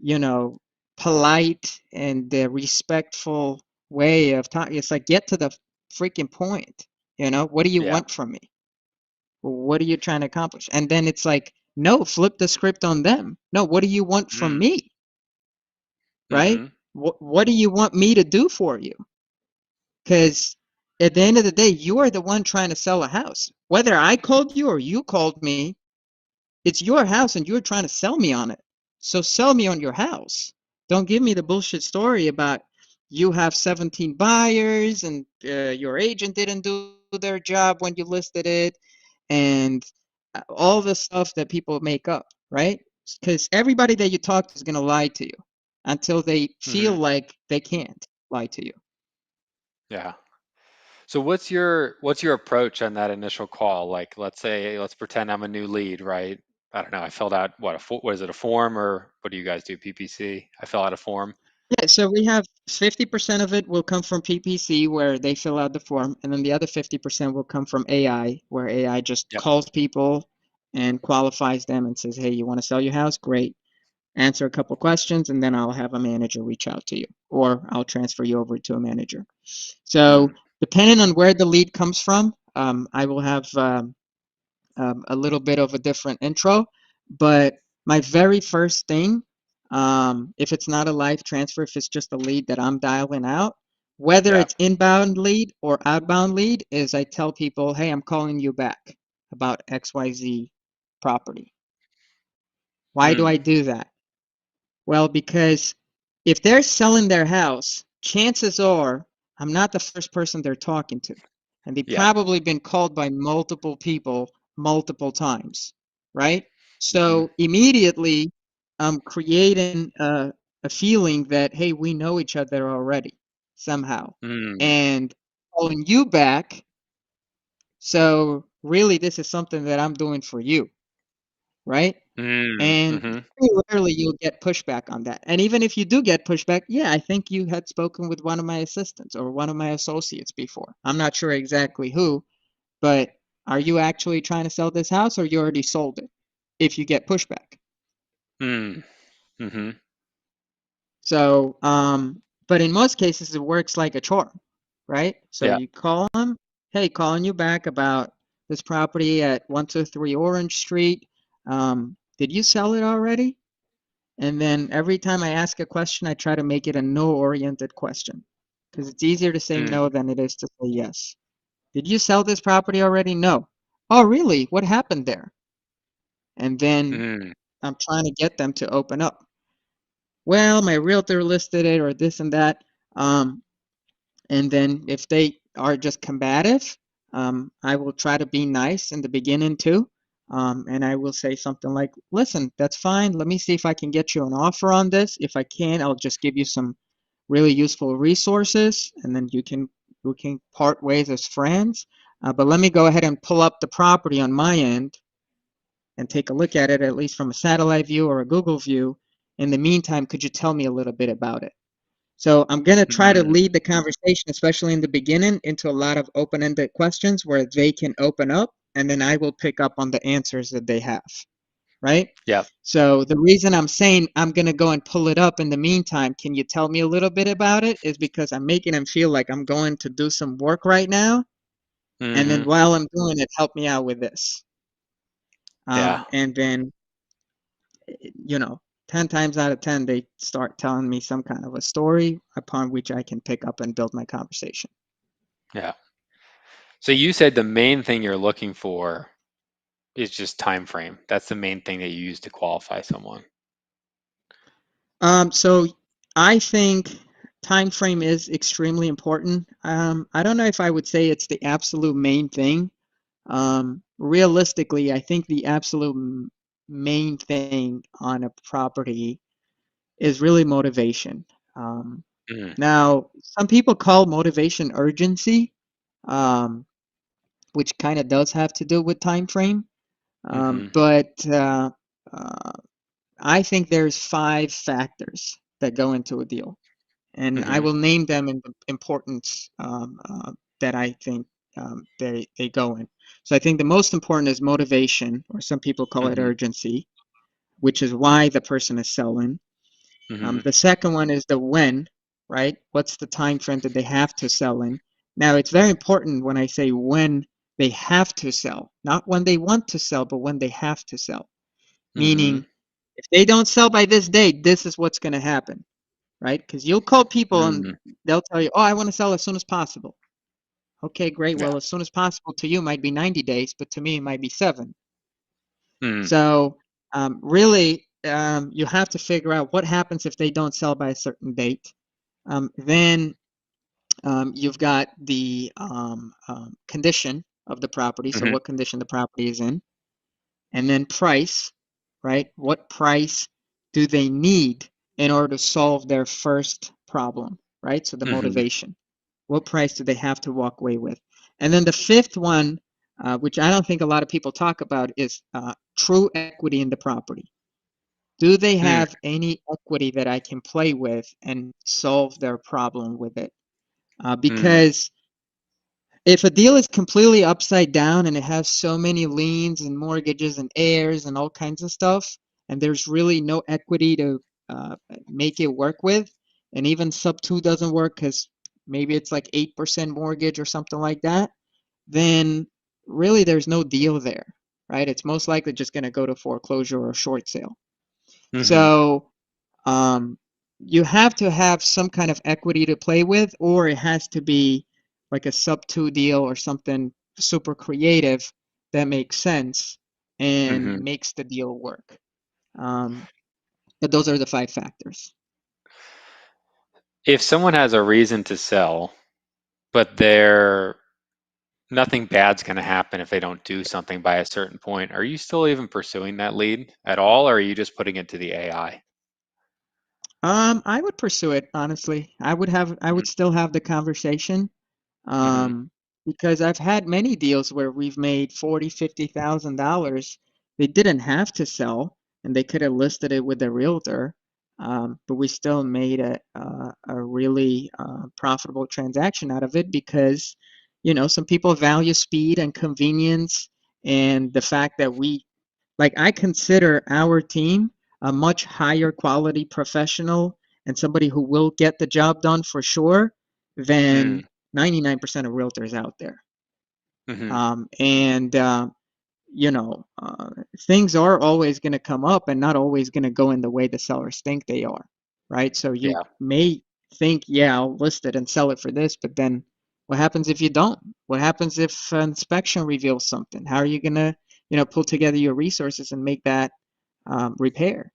you know, polite and respectful way of talking. It's like, get to the freaking point. What do you Yeah. want from me? What are you trying to accomplish? And then it's like, no, flip the script on them. No, what do you want from Mm. me? Right? Mm-hmm. What do you want me to do for you? Because at the end of the day, you are the one trying to sell a house. Whether I called you or you called me, it's your house and you're trying to sell me on it. So sell me on your house. Don't give me the bullshit story about you have 17 buyers and your agent didn't do their job when you listed it, and all the stuff that people make up, right? Because everybody that you talk to is going to lie to you until they feel Mm-hmm. like they can't lie to you. Yeah. So what's your approach on that initial call? Like, let's pretend I'm a new lead, right? I don't know. I filled out what is it, a form, or what do you guys do? PPC? I fill out a form. Yeah, so we have 50% of it will come from PPC where they fill out the form, and then the other 50% will come from AI, where AI just Yep. calls people and qualifies them and says, hey, you want to sell your house? Great. Answer a couple questions, and then I'll have a manager reach out to you, or I'll transfer you over to a manager. So, Mm. depending on where the lead comes from, I will have a little bit of a different intro. But my very first thing, if it's not a live transfer, if it's just a lead that I'm dialing out, whether Yeah. it's inbound lead or outbound lead, is I tell people, hey, I'm calling you back about XYZ property. Why do I Mm. do that? Well, because if they're selling their house, chances are I'm not the first person they're talking to. And they've Yeah. probably been called by multiple people multiple times, right? Mm-hmm. So immediately I'm creating a feeling that, hey, we know each other already somehow. Mm. And calling you back. So really, this is something that I'm doing for you, right? Mm. And Mm-hmm. very rarely you'll get pushback on that. And even if you do get pushback, yeah, I think you had spoken with one of my assistants or one of my associates before. I'm not sure exactly who, but are you actually trying to sell this house or you already sold it if you get pushback? Mm. Mm-hmm. So, but in most cases, it works like a charm, right? So Yeah. you call them, hey, calling you back about this property at 123 Orange Street. Did you sell it already? And then every time I ask a question, I try to make it a no-oriented question because it's easier to say Mm. no than it is to say yes. Did you sell this property already? No. Oh, really? What happened there? And then Mm. I'm trying to get them to open up. Well, my realtor listed it or this and that. Um, and then if they are just combative, I will try to be nice in the beginning too. And I will say something like, listen, that's fine. Let me see if I can get you an offer on this. If I can, I'll just give you some really useful resources, and then we can part ways as friends. But let me go ahead and pull up the property on my end and take a look at least from a satellite view or a Google view. In the meantime, could you tell me a little bit about it? So I'm going to try to Mm. lead the conversation, especially in the beginning, into a lot of open-ended questions where they can open up, and then I will pick up on the answers that they have, right? Yeah. So the reason I'm saying I'm going to go and pull it up in the meantime, can you tell me a little bit about it? Is because I'm making them feel like I'm going to do some work right now, and then Mm-hmm. while I'm doing it, help me out with this. Yeah. And then, you know, 10 times out of 10, they start telling me some kind of a story upon which I can pick up and build my conversation. Yeah. So you said the main thing you're looking for is just time frame. That's the main thing that you use to qualify someone. So I think time frame is extremely important. I don't know if I would say it's the absolute main thing. Realistically, I think the absolute main thing on a property is really motivation. Um, Mm. Now, some people call motivation urgency, um, which kind of does have to do with time frame. Mm-hmm. But uh, I think there's five factors that go into a deal. and I Mhm. will name them in the importance that I think they go in. So I think the most important is motivation, or some people call it Mhm. urgency, which is why the person is selling. Mhm. The second one is the when, right? What's the time frame that they have to sell in? Now, it's very important when I say when they have to sell, not when they want to sell, but when they have to sell. Mhm. Meaning, if they don't sell by this date, this is what's going to happen, right? Because you'll call people and Mhm. they'll tell you, oh, I want to sell as soon as possible. Okay, great. Yeah. Well, as soon as possible to you might be 90 days, but to me it might be 7. Mhm. So really, you have to figure out what happens if they don't sell by a certain date. Then you've got the condition of the property, so Mhm. what condition the property is in, and then price, right? What price do they need in order to solve their first problem, right? So the Mhm. motivation. What price do they have to walk away with? And then the fifth one, which I don't think a lot of people talk about, is true equity in the property. Do they Mm. have any equity that I can play with and solve their problem with it? Mm. Because if a deal is completely upside down and it has so many liens and mortgages and heirs and all kinds of stuff, and there's really no equity to make it work with, and even sub two doesn't work because maybe it's like 8% mortgage or something like that, then really there's no deal there, right? It's most likely just going to go to foreclosure or short sale. Mhm. So um, you have to have some kind of equity to play with, or it has to be like a sub two deal or something super creative that makes sense and Mhm. makes the deal work. Um, but those are the 5 factors. If someone has a reason to sell, but they're nothing bad's going to happen if they don't do something by a certain point, are you still even pursuing that lead at all, or are you just putting it to the AI? I would pursue it, honestly. I would still have the conversation. Mhm. um, because I've had many deals where we've made 40, $50,000. They didn't have to sell, and they could have listed it with a realtor, but we still made a really profitable transaction out of it because, some people value speed and convenience, and the fact that I consider our team a much higher quality professional and somebody who will get the job done for sure than Mm. 99% of realtors out there. Mhm. And you know, uh, Things are always going to come up and not always going to go in the way the sellers think they are, right? So you Yeah. may think, yeah, I'll list it and sell it for this, but then what happens if you don't? What happens if an inspection reveals something? How are you going to, pull together your resources and make that repair?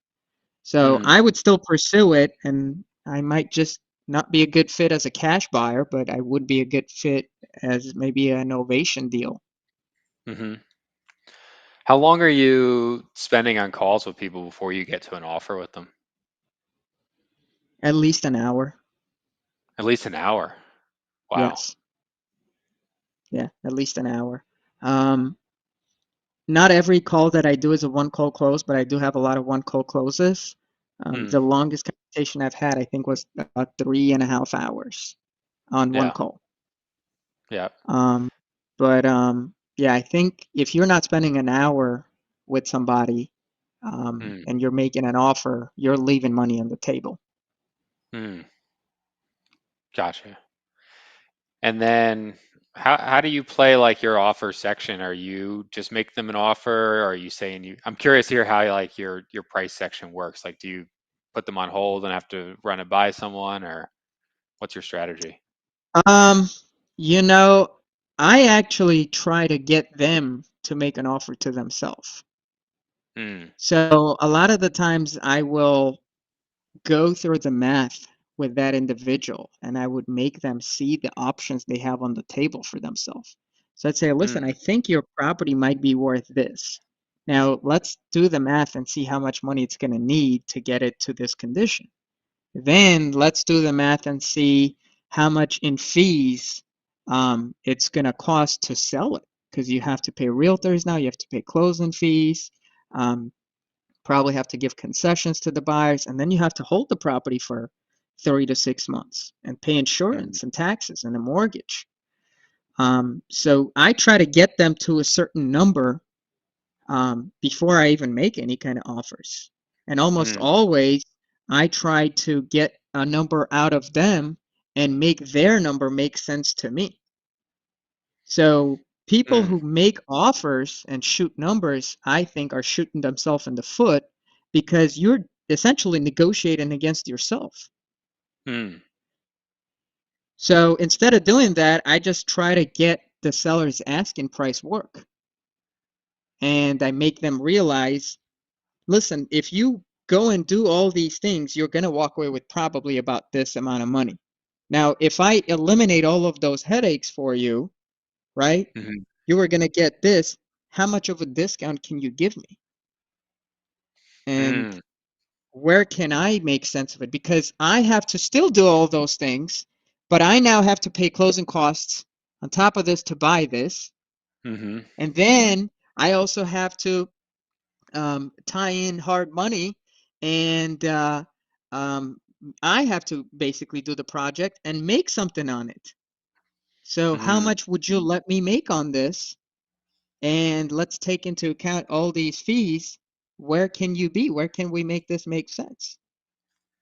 So Mm. I would still pursue it, and I might just not be a good fit as a cash buyer, but I would be a good fit as maybe a novation deal. Mhm. How long are you spending on calls with people before you get to an offer with them? At least an hour. At least an hour. Wow. Yes. Yeah, at least an hour. Um, Not every call that I do is a one call close, but I do have a lot of one call closes. Mm. The longest conversation I've had, I think, was 3.5 hours on one Yeah. call. Yeah. Um, but yeah, I think if you're not spending an hour with somebody Mm. and you're making an offer, you're leaving money on the table. Mm. Gotcha. And then how do you play like your offer section? Are you just make them an offer? Or are you saying you I'm curious to hear how like your price section works. Like do you put them on hold and have to run it by someone or what's your strategy? Um, you know, I actually try to get them to make an offer to themselves. Mm. So a lot of the times I will go through the math with that individual and I would make them see the options they have on the table for themselves. So I'd say, listen, I Mm. think your property might be worth this. Now let's do the math and see how much money it's going to need to get it to this condition. Then let's do the math and see how much in fees it's going to cost to sell it because you have to pay realtors now, you have to pay closing fees. Um, Probably have to give concessions to the buyers, and then you have to hold the property for 3 to 6 months and pay Mm, insurance and taxes and a mortgage. So I try to get them to a certain number before I even make any kind of offers. And almost mm, always, I try to get a number out of them and make their number make sense to me. So people mm, who make offers and shoot numbers, I think, are shooting themselves in the foot because you're essentially negotiating against yourself. mm, So instead of doing that, I just try to get the seller's asking price work. And I make them realize, listen, if you go and do all these things, you're going to walk away with probably about this amount of money. Now, if I eliminate all of those headaches for you, right, mhm, you are going to get this. How much of a discount can you give me? And mm, where can I make sense of it? Because I have to still do all those things, but I now have to pay closing costs on top of this to buy this. mhm, And then I also have to tie in hard money, and um, I have to basically do the project and make something on it. So, how mm, much would you let me make on this? And let's take into account all these fees. Where can you be? Where can we make this make sense?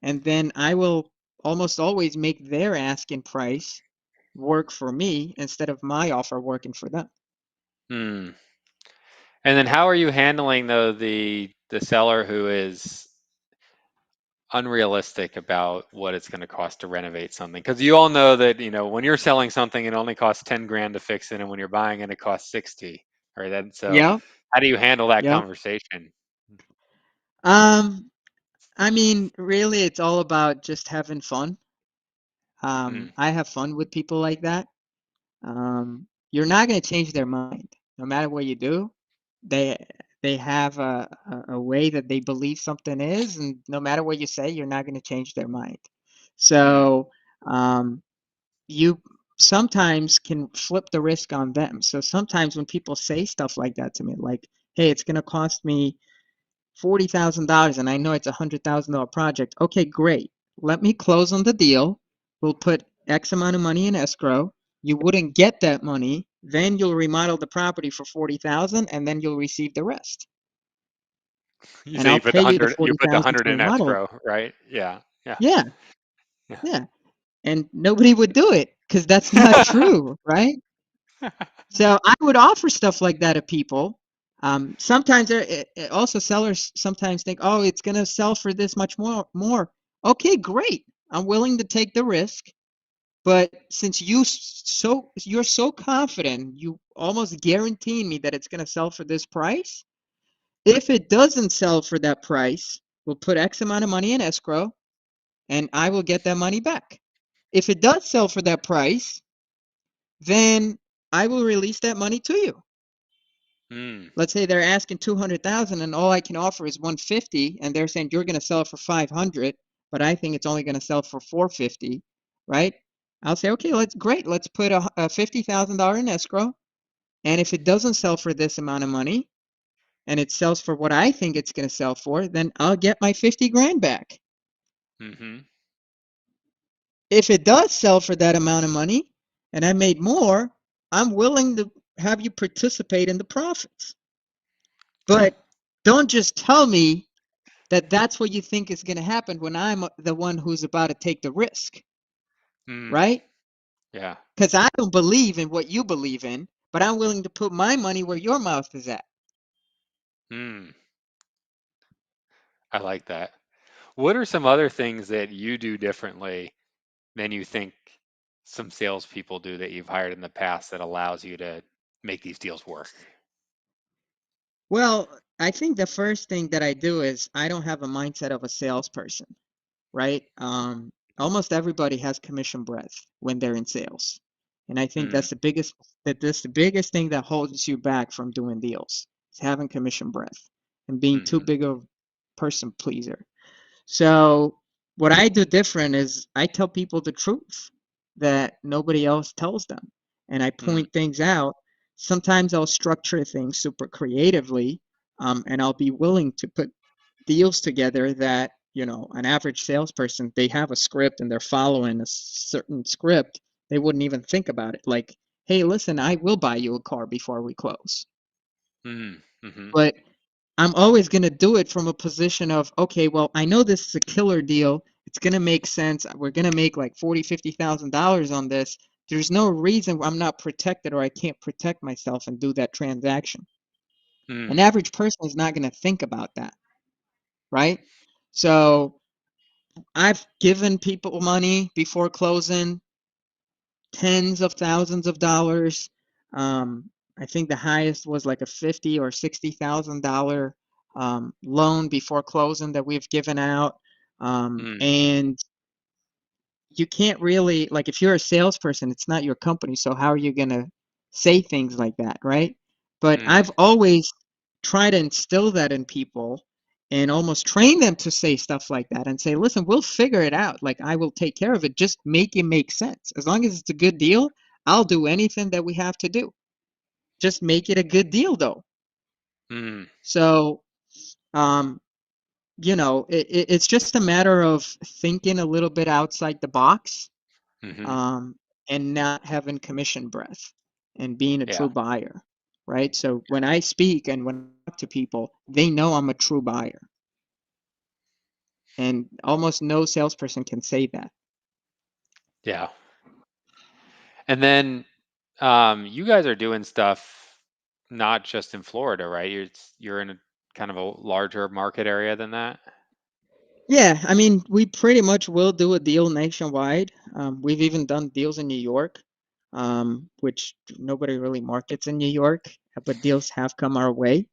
And then I will almost always make their asking price work for me instead of my offer working for them. mm. And then how are you handling though the seller who is unrealistic about what it's going to cost to renovate something? Because you all know that, when you're selling something, it only costs 10 grand to fix it, and when you're buying it, it costs 60. Right? And so, Yeah, how do you handle that yeah. conversation? Um, I mean, really, it's all about just having fun. Mm, I have fun with people like that. You're not going to change their mind, no matter what you do. They they have a way that they believe something is, and no matter what you say, you're not going to change their mind. mm, So um, you sometimes can flip the risk on them. So sometimes when people say stuff like that to me, like, "Hey, it's going to cost me $40,000 and I know it's $100,000 project." Okay, great. Let me close on the deal. We'll put X amount of money in escrow. You wouldn't get that money. Then you'll remodel the property for 40,000 and then you'll receive the rest. You And say I'll you put the pay you the 100, you put the 40,000 to 100 in remodel it. escrow, right? Yeah, yeah, Yeah, yeah. yeah. And nobody would do it because that's not true, right? So I would offer stuff like that to people. Sometimes also sellers sometimes think, oh, it's going to sell for this much more. Okay, great. I'm willing to take the risk. But since you're so confident, you almost guarantee me that it's going to sell for this price. If it doesn't sell for that price, we'll put X amount of money in escrow and I will get that money back. If it does sell for that price, then I will release that money to you. Mm, Let's say they're asking 200,000 and all I can offer is 150 and they're saying you're going to sell it for 500, but I think it's only going to sell for 450, right? I'll say, okay, great. Let's put a $50,000 in escrow. And if it doesn't sell for this amount of money and it sells for what I think it's going to sell for, then I'll get my 50 grand back. mm-hmm, If it does sell for that amount of money and I made more, I'm willing to have you participate in the profits. But don't just tell me that that's what you think is going to happen when I'm the one who's about to take the risk, mm, right? yeah, Because I don't believe in what you believe in, but I'm willing to put my money where your mouth is at. mm, I like that. What are some other things that you do differently than you think some salespeople do that you've hired in the past that allows you to make these deals work? Well, I think the first thing that I do is I don't have a mindset of a salesperson, right? Almost everybody has commission breath when they're in sales. And I think Mm, that's the biggest thing that holds you back from doing deals. Is having commission breath and being too mm-hmm, big of a person pleaser. So what I do different is I tell people the truth that nobody else tells them. And I mm, point things out. Sometimes I'll structure things super creatively, and I'll be willing to put deals together that an average salesperson, they have a script and they're following a certain script, they wouldn't even think about it. Like, hey, listen, I will buy you a car before we close. Mm. Mm-hmm. But I'm always going to do it from a position of, okay, well, I know this is a killer deal. It's going to make sense. We're going to make like 40, $50,000 on this. There's no reason I'm not protected or I can't protect myself and do that transaction. An Mm. average person is not going to think about that, right? So I've given people money before closing, tens of thousands of dollars. Um, I think the highest was like a 50 or $60,000 loan before closing that we've given out. Mm. And you can't really, like, if you're a salesperson, it's not your company, so how are you going to say things like that, right? But Mm. I've always tried to instill that in people and almost train them to say stuff like that and say, listen, we'll figure it out. Like, I will take care of it. Just make it make sense. As long as it's a good deal, I'll do anything that we have to do. Just make it a good deal, though. Mm. So, um, it's just a matter of thinking a little bit outside the box, Mm-hmm. um, and not having commission breath and being a Yeah. true buyer, right? So when I speak and when I talk to people, they know I'm a true buyer, and almost no salesperson can say that. Yeah. And then you guys are doing stuff not just in Florida, right? You're in a kind of a larger market area than that. Yeah, I mean, we pretty much will do a deal nationwide. We've even done deals in New York, which nobody really markets in New York, but deals have come our way.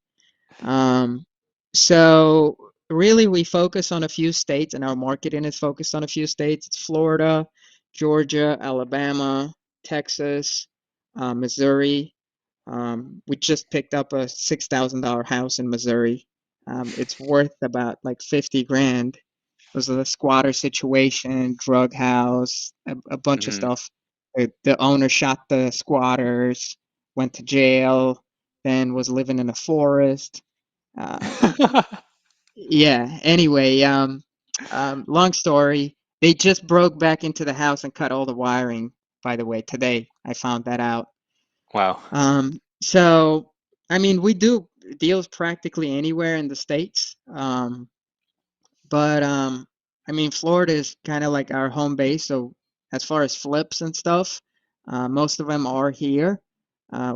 Um, so really we focus on a few states and our marketing is focused on a few states. It's Florida, Georgia, Alabama, Texas, Missouri. We just picked up a $6,000 house in Missouri. It's worth about like 50 grand. It was a squatter situation, drug house, a bunch of Mm-hmm. stuff. The owner shot the squatters, went to jail, then was living in a forest. uh, yeah. Anyway, long story. They just broke back into the house and cut all the wiring. By the way, today I found that out. Wow. So I mean, we do deals practically anywhere in the states. But I mean, Florida is kind of like our home base. So as far as flips and stuff, most of them are here.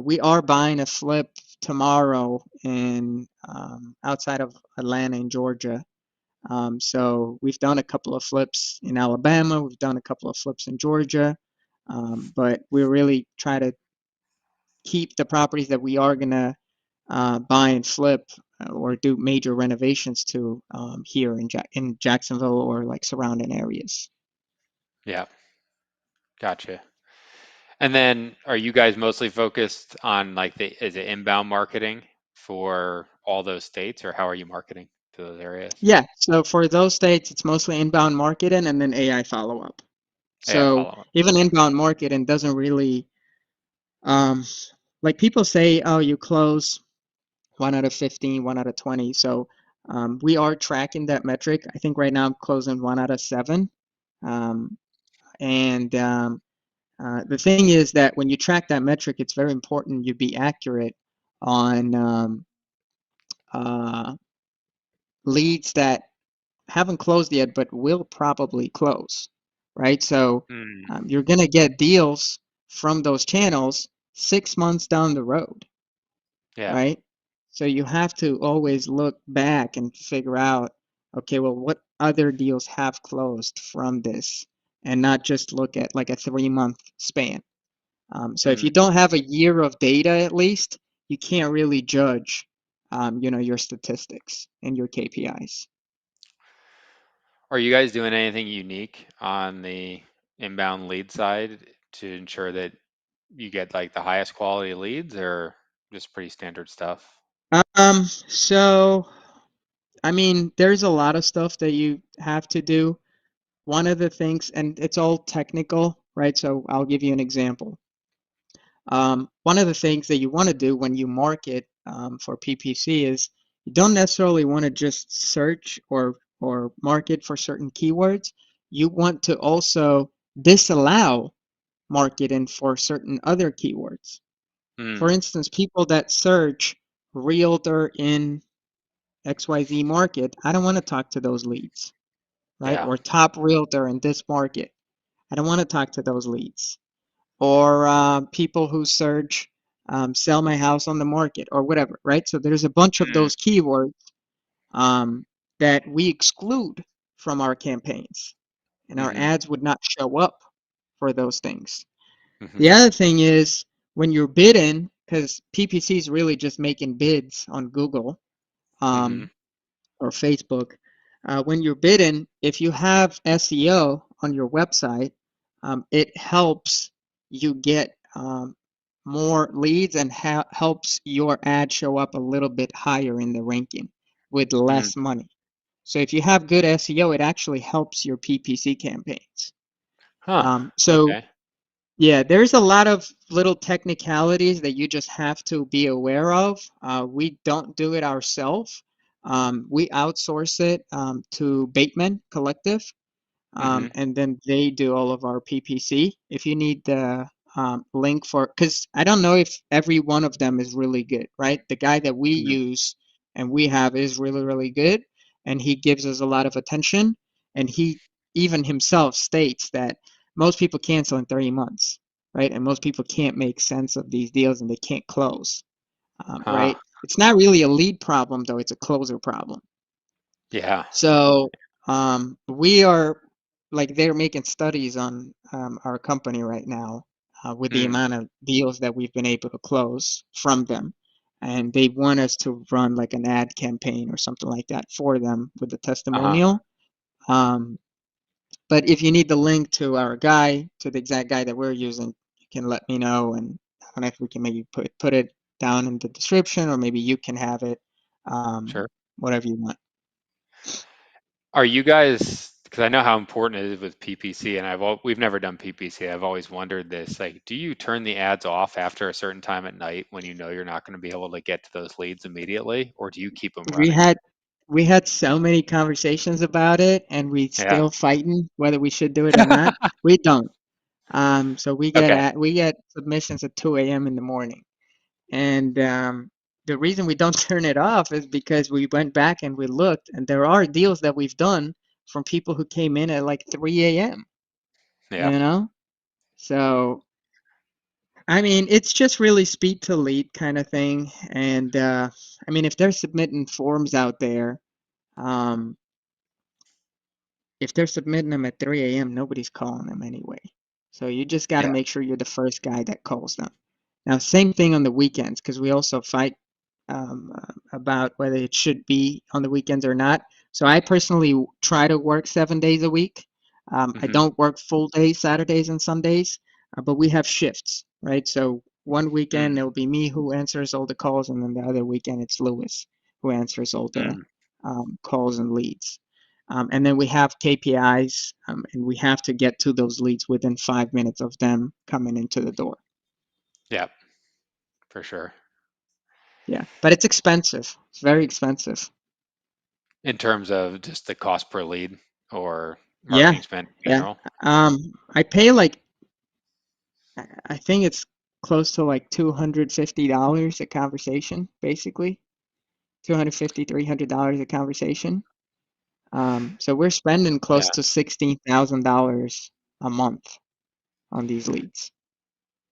We are buying a flip tomorrow in outside of Atlanta in Georgia. So we've done a couple of flips in Alabama. We've done a couple of flips in Georgia. But we really try to keep the properties that we are gonna buy and flip or do major renovations to here in Jacksonville or like surrounding areas. Yeah. Gotcha. And then are you guys mostly focused on like is it inbound marketing for all those states, or how are you marketing to those areas? Yeah, so for those states, it's mostly inbound marketing and then AI follow up. AI So follow-up. even inbound marketing doesn't really, um, like people say, oh, you close 1 out of 15, 1 out of 20. So we are tracking that metric. I think right now I'm closing 1 out of 7. Um, and the thing is that when you track that metric, it's very important you be accurate on uh, leads that haven't closed yet, but will probably close, right? So Mm. you're going to get deals from those channels 6 months down the road, Yeah. right? So you have to always look back and figure out, okay, well, what other deals have closed from this, and not just look at like a 3 month span. So if you Mm. don't have a year of data at least, you can't really judge, your statistics and your KPIs. Are you guys doing anything unique on the inbound lead side to ensure that you get like the highest quality leads, or just pretty standard stuff? So I mean, there's a lot of stuff that you have to do. One of the things, and it's all technical, right? So I'll give you an example. One of the things that you want to do when you market for PPC is you don't necessarily want to just search or or market for certain keywords, you want to also disallow marketing for certain other keywords. For Mm. instance, people that search realtor in XYZ market, I don't want to talk to those leads, right? Yeah. Or top realtor in this market. I don't want to talk to those leads. Or people who search sell my house on the market or whatever, right? So there's a bunch of Mm. those keywords um, that we exclude from our campaigns, and our Mhm. ads would not show up for those things. The Mhm. other thing is when you're bidding, because PPC is really just making bids on Google, Mhm. um, or Facebook, when you're bidding, if you have SEO on your website, it helps you get more leads and helps your ad show up a little bit higher in the ranking with Mm. less money. So if you have good SEO, it actually helps your PPC campaigns. Huh. So Okay. yeah, there's a lot of little technicalities that you just have to be aware of. We don't do it ourselves. We outsource it to Bateman Collective, Mhm. and then they do all of our PPC. If you need the link for, because I don't know if every one of them is really good, right? The guy that we Mm. use and we have is really, really good, and he gives us a lot of attention. And he even himself states that most people cancel in 30 months, right? And most people can't make sense of these deals and they can't close, Huh. right? It's not really a lead problem, though, it's a closer problem. Yeah. So we are like they're making studies on our company right now with the Mm. amount of deals that we've been able to close from them. And they want us to run like an ad campaign or something like that for them with the Uh-huh. testimonial. Um, but if you need the link to our guy, to the exact guy that we're using, you can let me know, and I don't know if we can maybe put it down in the description, or maybe you can have it, Sure. whatever you want. Are you guys, because I know how important it is with PPC, and we've never done PPC. I've always wondered this, like, do you turn the ads off after a certain time at night when you know you're not going to be able to get to those leads immediately, or do you keep them We running? had we had so many conversations about it, and we Yeah. still fighting whether we should do it or not. We don't. So Okay. we get submissions at 2 a.m. in the morning, and the reason we don't turn it off is because we went back and we looked, and there are deals that we've done from people who came in at like 3 a.m. Yeah. You know, so I mean, it's just really speed to lead kind of thing, and I mean, if they're submitting forms out there. Um, if they're submitting them at 3 a.m., nobody's calling them anyway. So you just got to Yeah. make sure you're the first guy that calls them. Now, same thing on the weekends, because we also fight about whether it should be on the weekends or not. So I personally try to work 7 days a week. I Hmm. don't work full days, Saturdays and Sundays, but we have shifts, right? So one weekend Mm. it'll be me who answers all the calls, and then the other weekend it's Lewis who answers all the Mm. calls and leads. And then we have KPIs, and we have to get to those leads within 5 minutes of them coming into the door. Yeah, for sure. Yeah, but it's expensive. It's very expensive. In terms of just the cost per lead or Yeah, marketing spend in yeah. general. I pay like I think it's close to like $250 a conversation, basically. 250, $300 a conversation. So we're spending close Yeah. to $16,000 a month on these leads.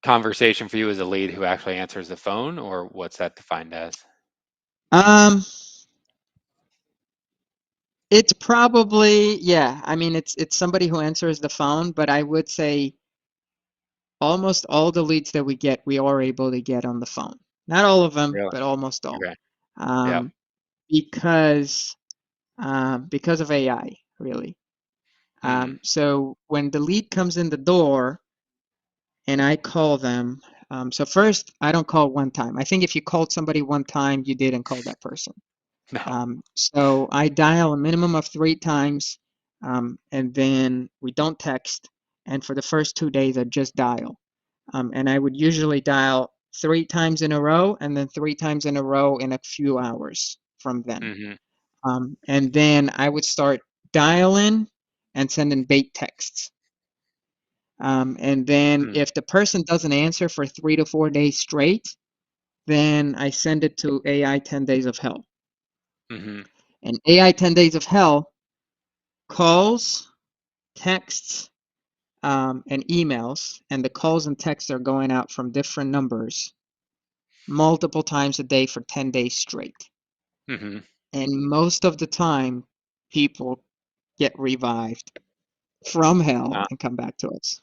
Conversation for you as a lead who actually answers the phone, or what's that defined as? Um, it's probably, yeah, I mean it's somebody who answers the phone, but I would say almost all the leads that we get, we are able to get on the phone. Not all of them, Really? but almost all. Okay. Yeah. Um, because because of AI, really. Mm. So when the lead comes in the door and I call them, so first I don't call one time. I think if you called somebody one time, you didn't call that person. No. So I dial a minimum of 3 times, and then we don't text. And for the first 2 days, I just dial. And I would usually dial 3 times in a row and then 3 times in a row in a few hours from then. Hmm. And then I would start dialing and sending bait texts. And then Mm, if the person doesn't answer for 3 to 4 days straight, then I send it to AI 10 Days of Hell. mm-hmm, And AI 10 Days of Hell calls, texts, and emails, and the calls and texts are going out from different numbers multiple times a day for 10 days straight. mm-hmm. And most of the time, people get revived from hell Uh, and come back to us.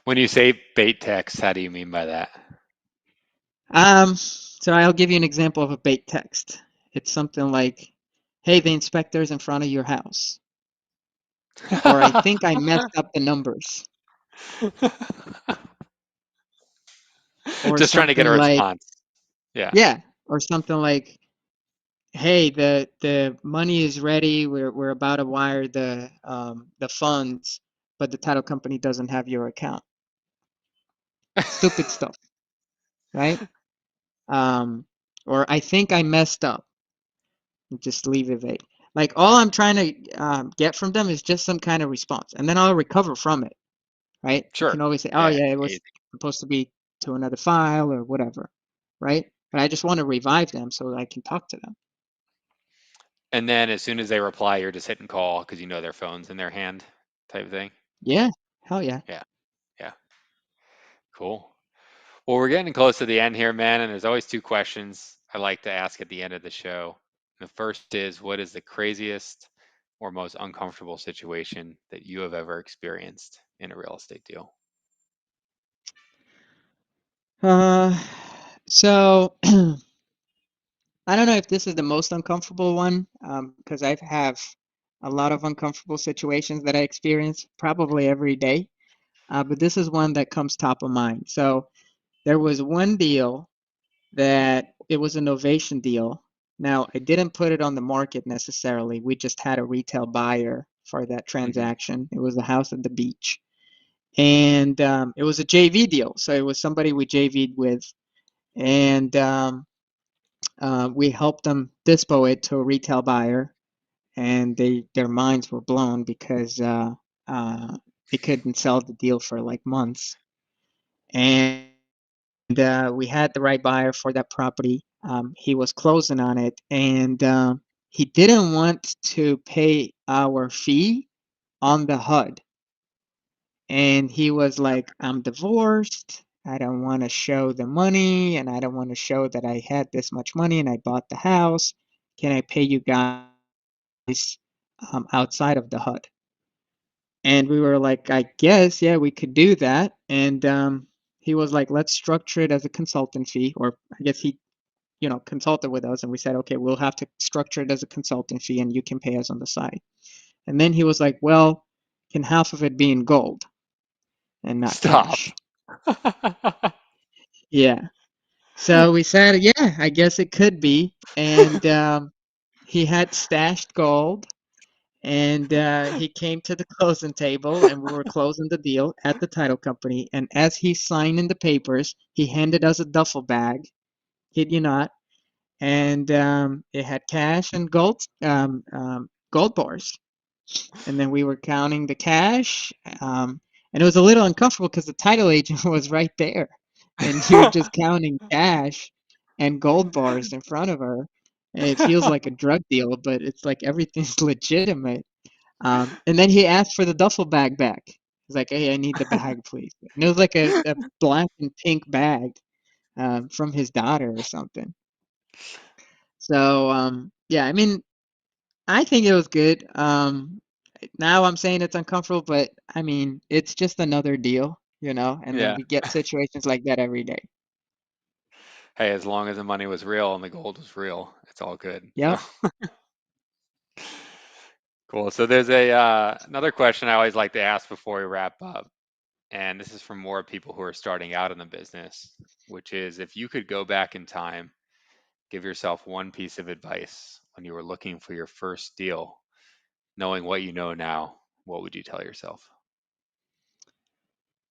when you say bait text, how do you mean by that? So I'll give you an example of a bait text. It's something like, "Hey, the inspector's in front of your house," or "I think I messed up the numbers," or Just trying to get something a like, response. Yeah. yeah, or something like, "Hey, the money is ready. We're about to wire the funds, but the title company doesn't have your account." Stupid stuff, right? Um, or "I think I messed up." Just leave it vague. Like all I'm trying to get from them is just some kind of response, and then I'll recover from it, right? I Sure. can always say, "Oh Yeah. yeah, it was Easy. supposed to be to another file or whatever," right? But I just want to revive them so that I can talk to them. And then as soon as they reply, you're just hitting call because you know their phone's in their hand, type of thing. Yeah, hell yeah. Yeah. Yeah. Cool. Well, we're getting close to the end here, man, and there's always two questions I like to ask at the end of the show. The first is, what is the craziest or most uncomfortable situation that you have ever experienced in a real estate deal? Uh, so I don't know if this is the most uncomfortable one, because I have a lot of uncomfortable situations that I experience probably every day. But this is one that comes top of mind. So there was one deal that it was a novation deal. Now, I didn't put it on the market necessarily. We just had a retail buyer for that Hmm. transaction. It was a house at the beach. And it was a JV deal. So it was somebody we JV'd with. And we helped them dispo it to a retail buyer. And their minds were blown because uh, they couldn't sell the deal for like months. And we had the right buyer for that property. He was closing on it, and he didn't want to pay our fee on the HUD. And he was like, "I'm divorced. I don't want to show the money, and I don't want to show that I had this much money and I bought the house. Can I pay you guys outside of the HUD?" And we were like, "I guess, yeah, we could do that." And he was like, "Let's structure it as a consultant fee," or I guess he consulted with us, and we said, "Okay, we'll have to structure it as a consultant fee and you can pay us on the side." And then he was like, "Well, can half of it be in gold and not Stop. cash?" Yeah. So we said, "Yeah, I guess it could be." And he had stashed gold, and he came to the closing table, and we were closing the deal at the title company. And as he's signing the papers, he handed us a duffel bag, kid you not, and it had cash and gold bars. And then we were counting the cash, and it was a little uncomfortable because the title agent was right there, and you're just counting cash and gold bars in front of her. And it feels like a drug deal, but it's like everything's legitimate. And then he asked for the duffel bag back. He's like, "Hey, I need the bag, please." And it was like a black and pink bag from his daughter or something. So yeah, I mean, I think it was good. Now I'm saying it's uncomfortable, but I mean, it's just another deal, and then Yeah. we get situations like that every day. Hey, as long as the money was real and the gold was real, it's all good. So Yep. cool. So there's a another question I always like to ask before we wrap up, and this is from more people who are starting out in the business, which is if you could go back in time, give yourself one piece of advice when you were looking for your first deal, knowing what you know now, what would you tell yourself?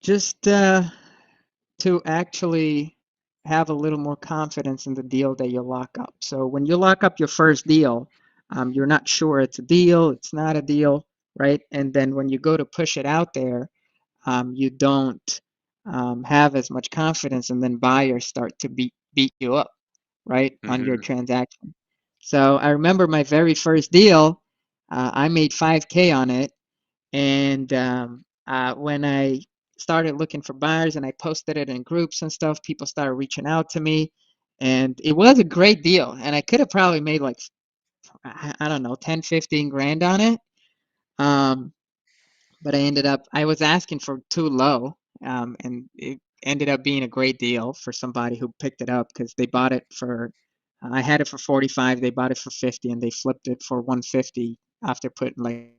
Just to actually have a little more confidence in the deal that you lock up. So when you lock up your first deal, You're not sure it's a deal, it's not a deal, right? And then when you go to push it out there, you don't have as much confidence, and then buyers start to beat you up, right, on your Hmm. transaction. So I remember my very first deal, I made 5K on it, and when I started looking for buyers and I posted it in groups and stuff, people started reaching out to me, and it was a great deal. And I could have probably made like, I don't know, 10, 15 grand on it. Um, but I was asking for too low, and it ended up being a great deal for somebody who picked it up because they bought it for, I had it for 45, they bought it for 50, and they flipped it for 150 after putting like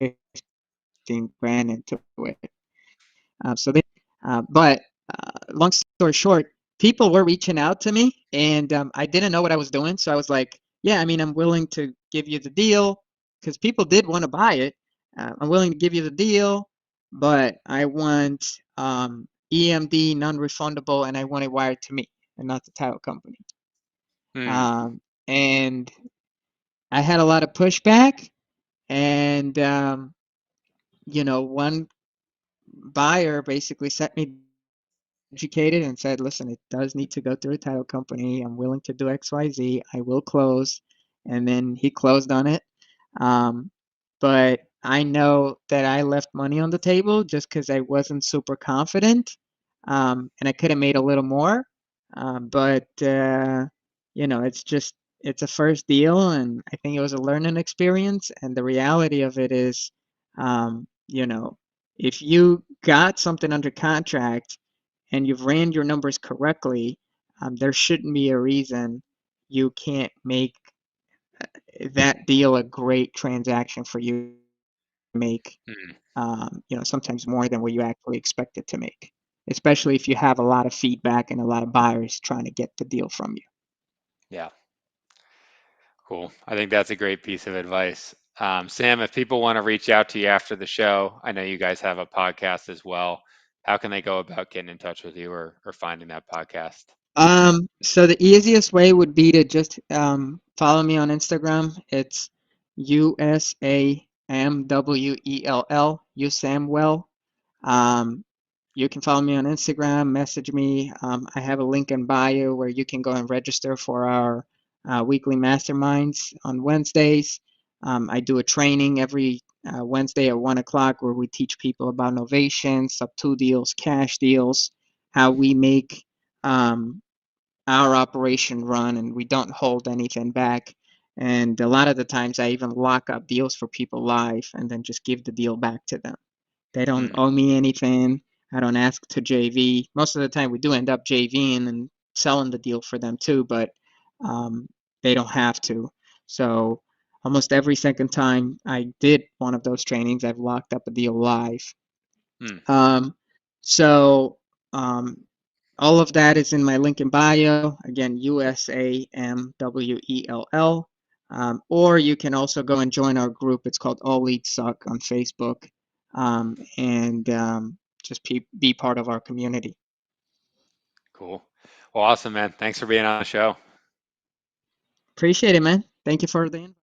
15 grand into it. But long story short, people were reaching out to me, and I didn't know what I was doing. So I was like, yeah, I mean, I'm willing to give you the deal because people did want to buy it. I'm willing to give you the deal, but I want EMD, non-refundable, and I want it wired to me and not the title company. Hmm. And I had a lot of pushback, and one buyer basically set me down, educated, and said, listen, it does need to go through a title company. I'm willing to do XYZ. I will close. And then he closed on it. Um, but I know that I left money on the table just because I wasn't super confident. And I could have made a little more. But, it's a first deal. And I think it was a learning experience. And the reality of it is, um, you know, if you got something under contract and you've ran your numbers correctly, there shouldn't be a reason you can't make that deal a great transaction for you to make, Hmm. sometimes more than what you actually expect it to make, especially if you have a lot of feedback and a lot of buyers trying to get the deal from you. Yeah, cool. I think that's a great piece of advice. Sam, if people want to reach out to you after the show, I know you guys have a podcast as well. How can they go about getting in touch with you or finding that podcast? So the easiest way would be to just follow me on Instagram. It's USAMWELL, USAMWELL. Um, you can follow me on Instagram, message me. I have a link in bio where you can go and register for our weekly masterminds on Wednesdays. I do a training every Wednesday at 1 o'clock where we teach people about novations, sub-two deals, cash deals, how we make um, our operation run and we don't hold anything back. And a lot of the times I even lock up deals for people live and then just give the deal back to them. They don't Hmm. owe me anything. I don't ask to JV. Most of the time we do end up JVing and selling the deal for them too, but um, they don't have to. So almost every second time I did one of those trainings, I've locked up a deal live. Hmm. Um, so um, all of that is in my link in bio. Again, USAMWELL. Or you can also go and join our group. It's called All Leads Suck on Facebook, and just be part of our community. Cool. Well, awesome, man. Thanks for being on the show. Appreciate it, man. Thank you for the invite.